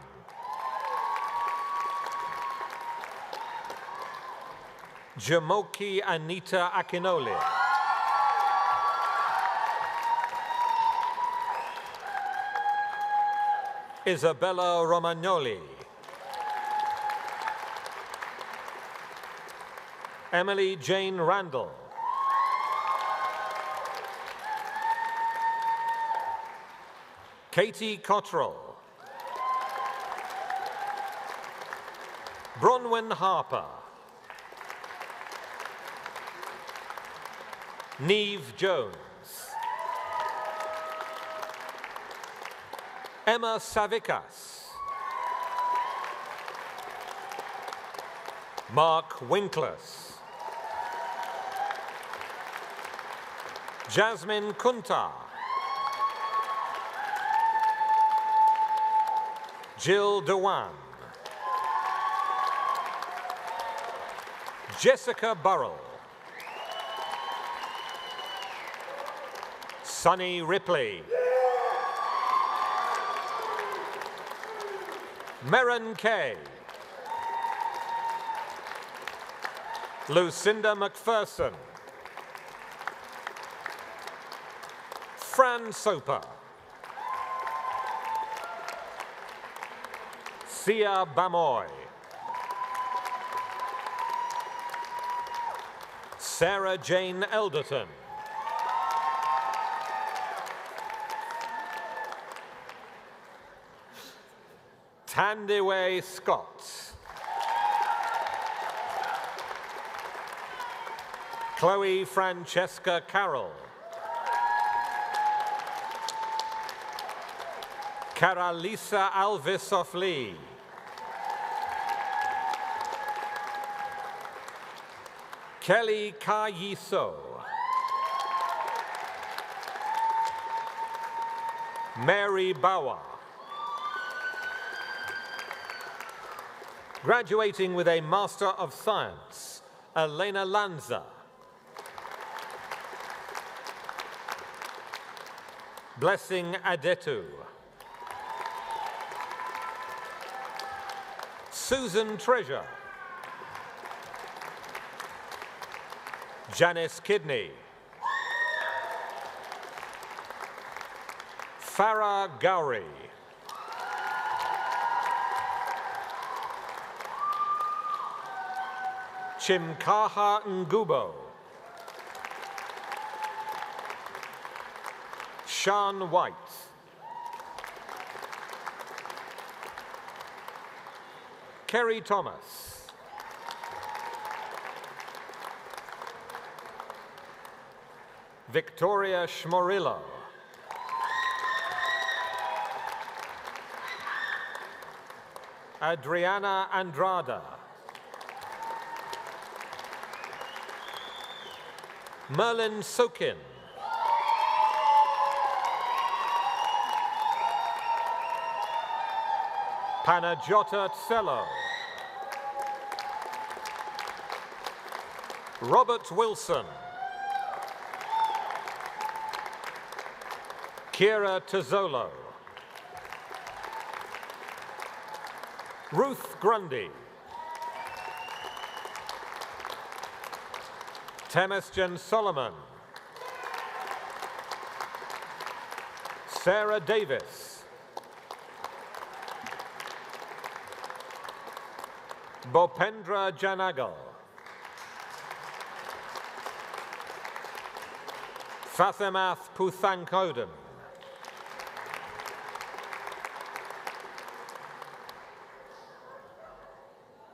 Jamoki Anita Akinole. Isabella Romagnoli. Emily Jane Randall. Katie Cottrell. Bronwyn Harper. Neve Jones. Emma Savikas. Mark Winkless. Jasmine Kunta. Jill Dewan. Jessica Burrell. Sunny Ripley. Merrin Kay. Lucinda McPherson. Fran Soper. Sia Bamoy. Sarah Jane Elderton. Tandiway Scott. Chloe Francesca Carroll. Caralisa Alvis of Lee. Kelly Kayiso. Mary Bauer. Graduating with a Master of Science, Elena Lanza. Blessing Adetu. Susan Treasure. Janice Kidney. Farah Gowrie. Chimkaha Ngubo. Sean White. Kerry Thomas. Victoria Schmorillo. Adriana Andrada. Merlin Sokin. Panagiotta Tsello. Robert Wilson. Kira Tozzolo. Ruth Grundy. Temesgen Solomon. Sarah Davis. Bopendra Janagal. Fathemath Puthankoden.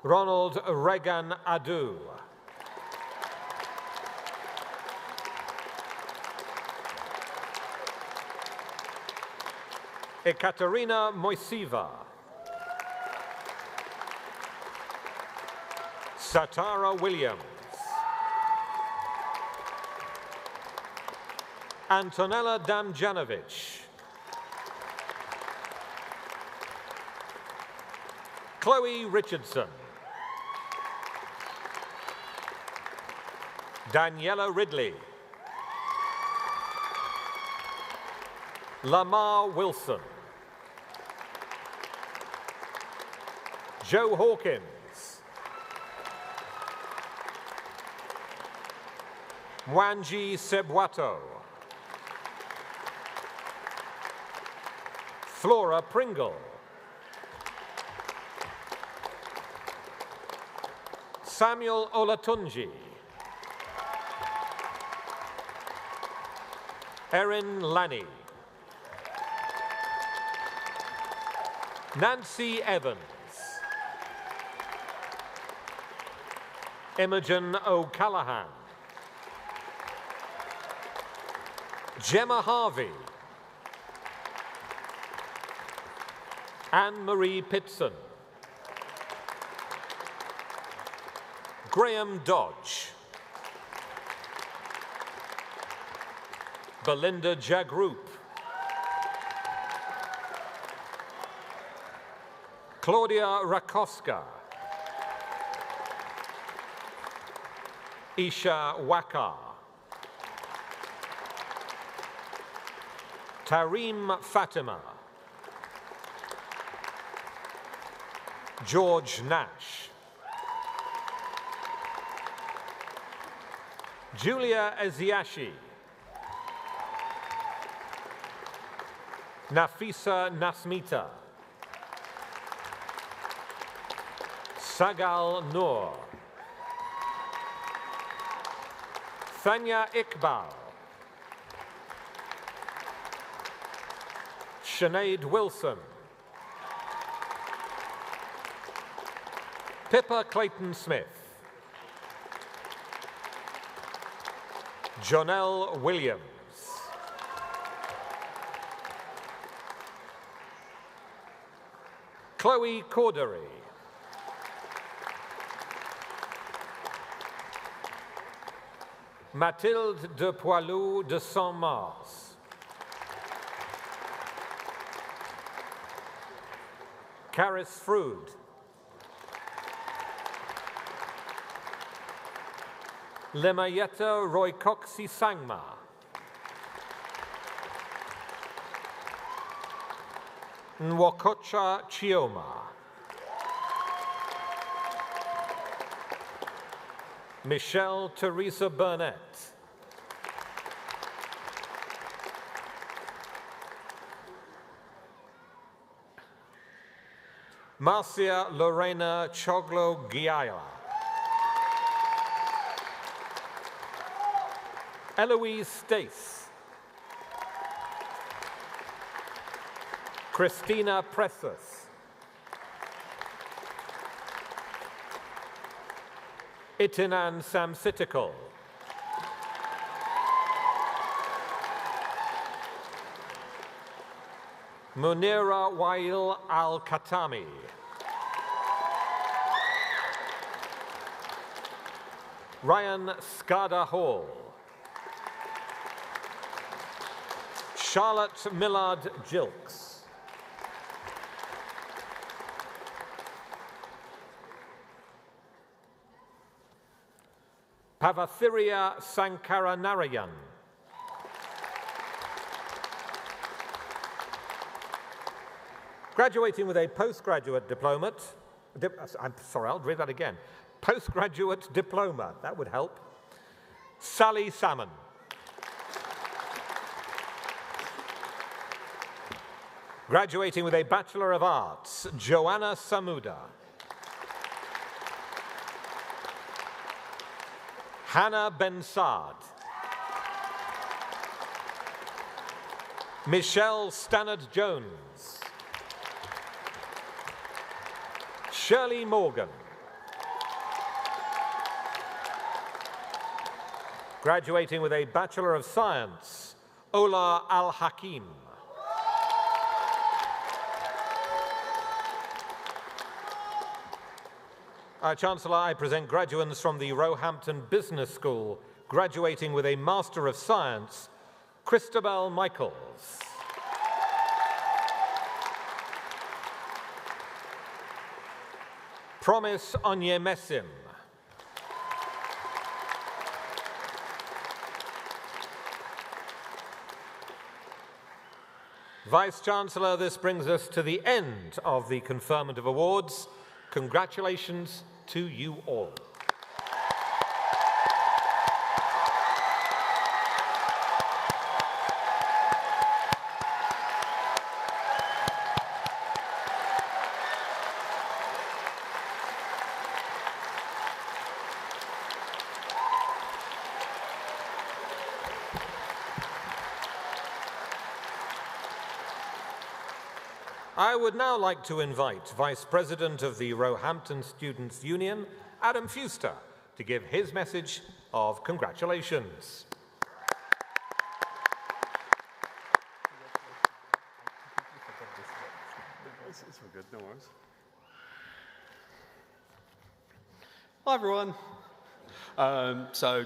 Ronald Regan Adu. Ekaterina Moisiva. Satara Williams. Antonella Damjanovic. Chloe Richardson. Daniela Ridley. Lamar Wilson. Joe Hawkins. Mwanji Sebwato. Flora Pringle. Samuel Olatunji. Erin Lanny. Nancy Evans. Imogen O'Callaghan. Gemma Harvey. Anne-Marie Pitson. Graham Dodge. Belinda Jagrup. Claudia Rakowska. Isha Waka. Tareem Fatima. George Nash. Julia Eziashi. Nafisa Nasmita. Sagal Noor. Thanya Iqbal. Sinead Wilson. Pippa Clayton-Smith. Jonelle Williams. Chloe Cordery. Mathilde de Poilou de Saint-Mars. Caris Frood. Lemayeta Roycoxi Sangma. Nwakocha Chioma. Michelle Teresa Burnett. Marcia Lorena Choglo Giaya. Eloise Stace. Christina Pressus. Itinan Samsitikal. Munira Wail Al-Khatami. Ryan Skada Hall. Charlotte Millard Gilks. Pavathiria Sankaranarayan. Graduating with a postgraduate diploma. I'm sorry, I'll read that again. Postgraduate diploma, that would help. Sally Salmon. Graduating with a Bachelor of Arts, Joanna Samuda. Hannah Bensard. Michelle Stannard-Jones. Shirley Morgan. Graduating with a Bachelor of Science, Ola Al-Hakim. Chancellor, I present graduates from the Roehampton Business School, graduating with a Master of Science, Christabel Michaels. Promise Onyemesim. Vice-Chancellor, this brings us to the end of the conferment of awards. Congratulations to you all. I would now like to invite Vice President of the Roehampton Students' Union, Adam Fuster, to give his message of congratulations. It's all good, no worries. Hi everyone. So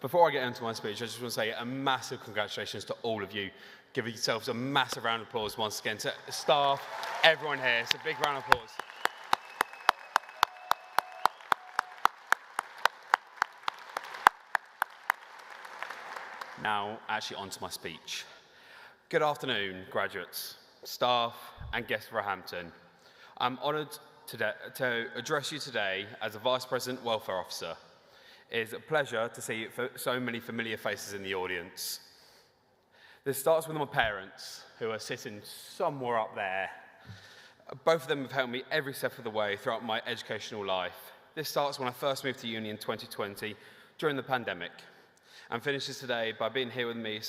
before I get into my speech, I just want to say a massive congratulations to all of you. Give yourselves a massive round of applause once again to staff, everyone here. It's a big round of applause. Now, actually onto my speech. Good afternoon, graduates, staff, and guests of Roehampton. I'm honoured to address you today as a Vice President Welfare Officer. It is a pleasure to see so many familiar faces in the audience. This starts with my parents, who are sitting somewhere up there. Both of them have helped me every step of the way throughout my educational life. This starts when I first moved to uni in 2020 during the pandemic, and finishes today by being here with me,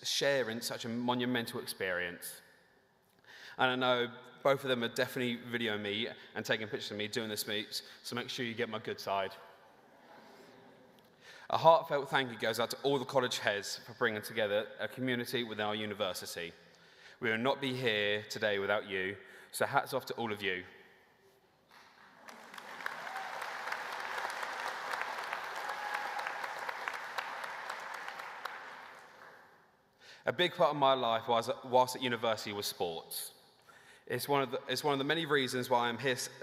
sharing such a monumental experience. And I know both of them are definitely videoing me and taking pictures of me doing this speech, so make sure you get my good side. A heartfelt thank you goes out to all the college heads for bringing together a community within our university. We would not be here today without you, so hats off to all of you. A big part of my life whilst at university was sports. It's one of the many reasons why I'm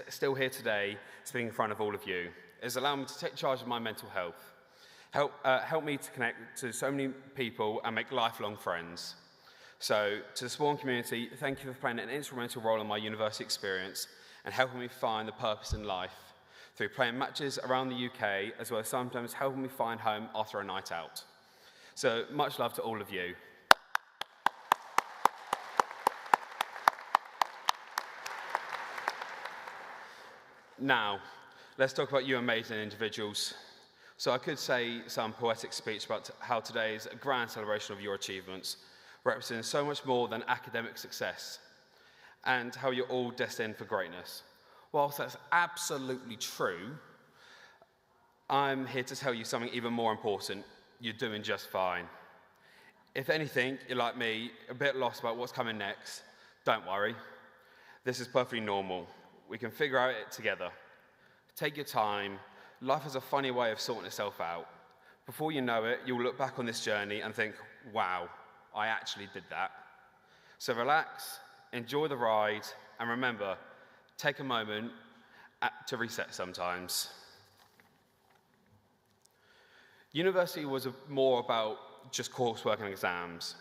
still here today, speaking in front of all of you. It's allowed me to take charge of my mental health, help me to connect to so many people and make lifelong friends. So, to the Spawn community, thank you for playing an instrumental role in my university experience and helping me find the purpose in life through playing matches around the UK, as well as sometimes helping me find home after a night out. So, much love to all of you. Now, let's talk about you amazing individuals. So I could say some poetic speech about how today is a grand celebration of your achievements, representing so much more than academic success, and how you're all destined for greatness. Whilst that's absolutely true, I'm here to tell you something even more important. You're doing just fine. If anything, you're like me, a bit lost about what's coming next, don't worry. This is perfectly normal. We can figure out it together. Take your time. Life has a funny way of sorting itself out. Before you know it, you'll look back on this journey and think, wow, I actually did that. So relax, enjoy the ride, and remember, take a moment to reset sometimes. University was more about just coursework and exams.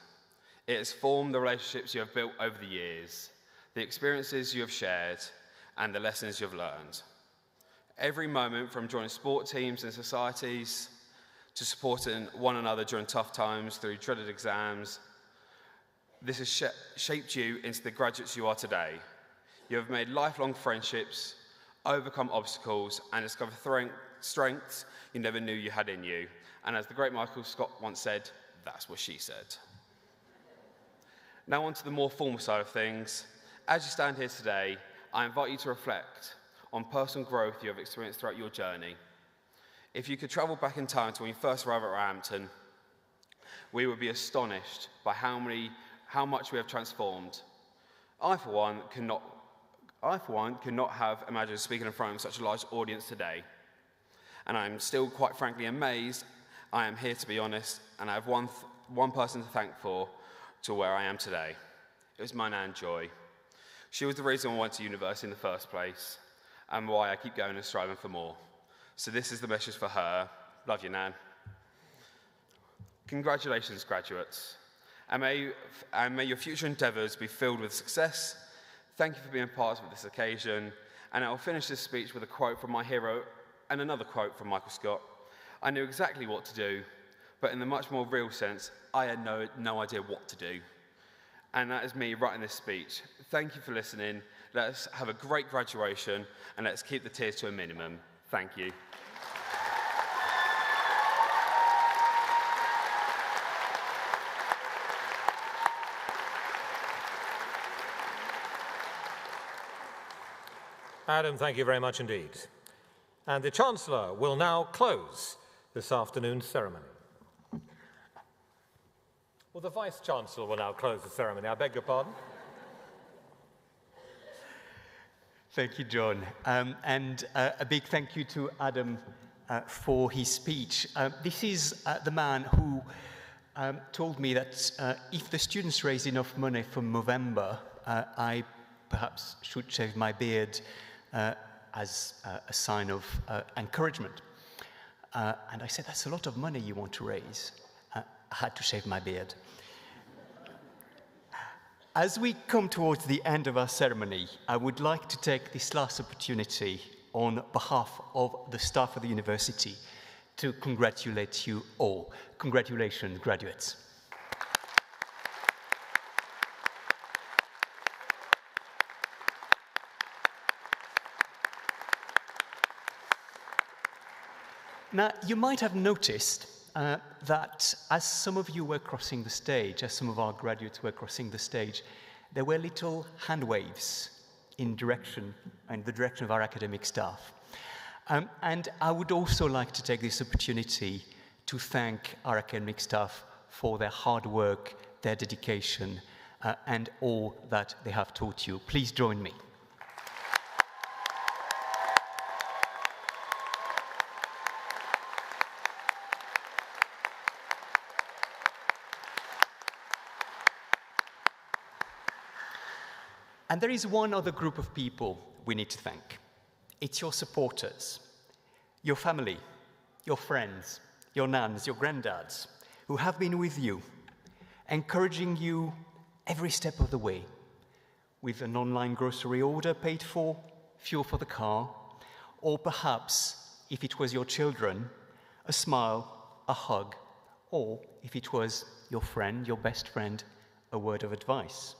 It has formed the relationships you have built over the years, the experiences you have shared, and the lessons you've learned. Every moment from joining sport teams and societies to supporting one another during tough times through dreaded exams, this has shaped you into the graduates you are today. You have made lifelong friendships, overcome obstacles, and discovered strengths you never knew you had in you. And as the great Michael Scott once said, that's what she said. Now on to the more formal side of things. As you stand here today, I invite you to reflect on personal growth you have experienced throughout your journey. If you could travel back in time to when you first arrived at Roehampton, we would be astonished by how much we have transformed. I, for one, could not have imagined speaking in front of such a large audience today. And I'm still, quite frankly, amazed. I am here to be honest, and I have one person to thank to where I am today. It was my Nan Joy. She was the reason I went to university in the first place, and why I keep going and striving for more. So this is the message for her. Love you, Nan. Congratulations, graduates. And may your future endeavours be filled with success. Thank you for being part of this occasion. And I'll finish this speech with a quote from my hero and another quote from Michael Scott. I knew exactly what to do, but in the much more real sense, I had no idea what to do. And that is me writing this speech. Thank you for listening. Let's have a great graduation, and let's keep the tears to a minimum. Thank you. Adam, thank you very much indeed. And the Chancellor will now close this afternoon's ceremony. Well, the Vice-Chancellor will now close the ceremony. I beg your pardon. Thank you, John. And a big thank you to Adam for his speech. This is the man who told me that if the students raise enough money for November, I perhaps should shave my beard as a sign of encouragement. And I said, that's a lot of money you want to raise. I had to shave my beard. As we come towards the end of our ceremony, I would like to take this last opportunity on behalf of the staff of the university to congratulate you all. Congratulations, graduates. Now, you might have noticed that as some of you were crossing the stage, as some of our graduates were crossing the stage, there were little hand waves in the direction of our academic staff. And I would also like to take this opportunity to thank our academic staff for their hard work, their dedication, and all that they have taught you. Please join me. And there is one other group of people we need to thank. It's your supporters, your family, your friends, your nans, your granddads, who have been with you, encouraging you every step of the way, with an online grocery order paid for, fuel for the car, or perhaps, if it was your children, a smile, a hug, or if it was your friend, your best friend, a word of advice.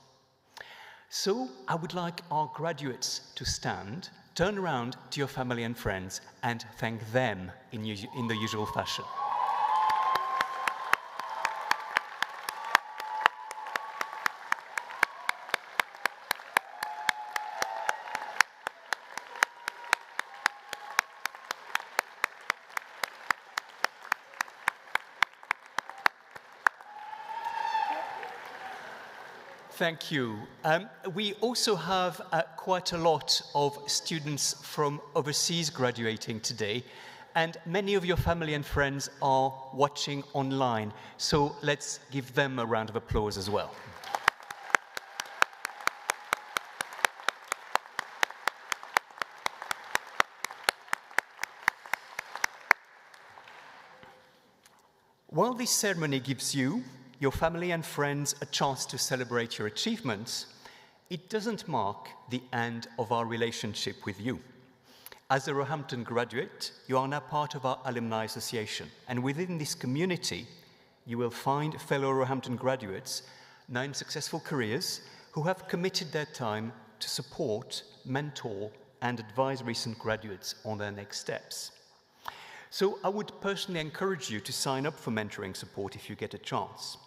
So I would like our graduates to stand, turn around to your family and friends, and thank them in the usual fashion. Thank you. We also have quite a lot of students from overseas graduating today, and many of your family and friends are watching online, so let's give them a round of applause as well. While this ceremony gives you, your family and friends, a chance to celebrate your achievements, it doesn't mark the end of our relationship with you. As a Roehampton graduate, you are now part of our Alumni Association, and within this community, you will find fellow Roehampton graduates now in successful careers who have committed their time to support, mentor, and advise recent graduates on their next steps. So I would personally encourage you to sign up for mentoring support if you get a chance.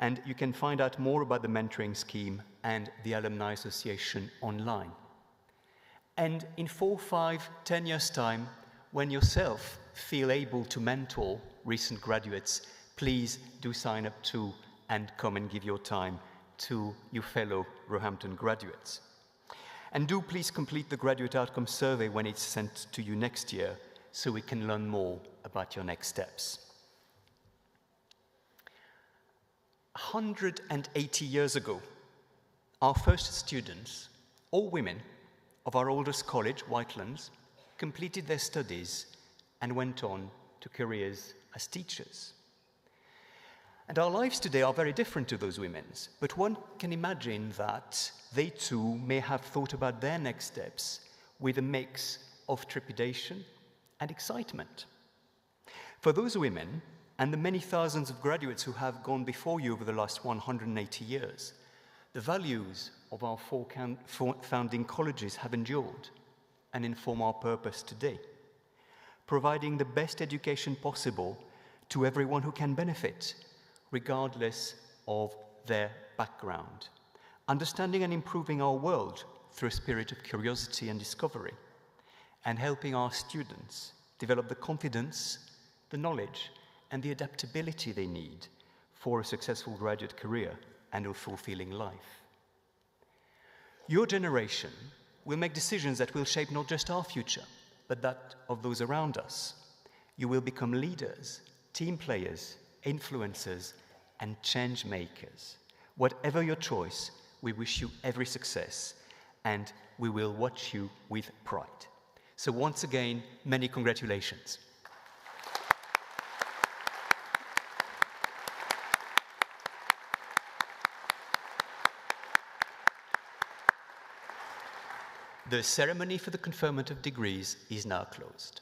And you can find out more about the mentoring scheme and the Alumni Association online. And in 4, 5, 10 years' time, when yourself feel able to mentor recent graduates, please do sign up too and come and give your time to your fellow Roehampton graduates. And do please complete the graduate outcome survey when it's sent to you next year so we can learn more about your next steps. 180 years ago, our first students, all women, of our oldest college, Whitelands, completed their studies and went on to careers as teachers. And our lives today are very different to those women's, but one can imagine that they too may have thought about their next steps with a mix of trepidation and excitement. For those women, and the many thousands of graduates who have gone before you over the last 180 years, the values of our four founding colleges have endured and inform our purpose today, providing the best education possible to everyone who can benefit, regardless of their background, understanding and improving our world through a spirit of curiosity and discovery, and helping our students develop the confidence, the knowledge, and the adaptability they need for a successful graduate career and a fulfilling life. Your generation will make decisions that will shape not just our future, but that of those around us. You will become leaders, team players, influencers, and change makers. Whatever your choice, we wish you every success, and we will watch you with pride. So once again, many congratulations. The ceremony for the conferment of degrees is now closed.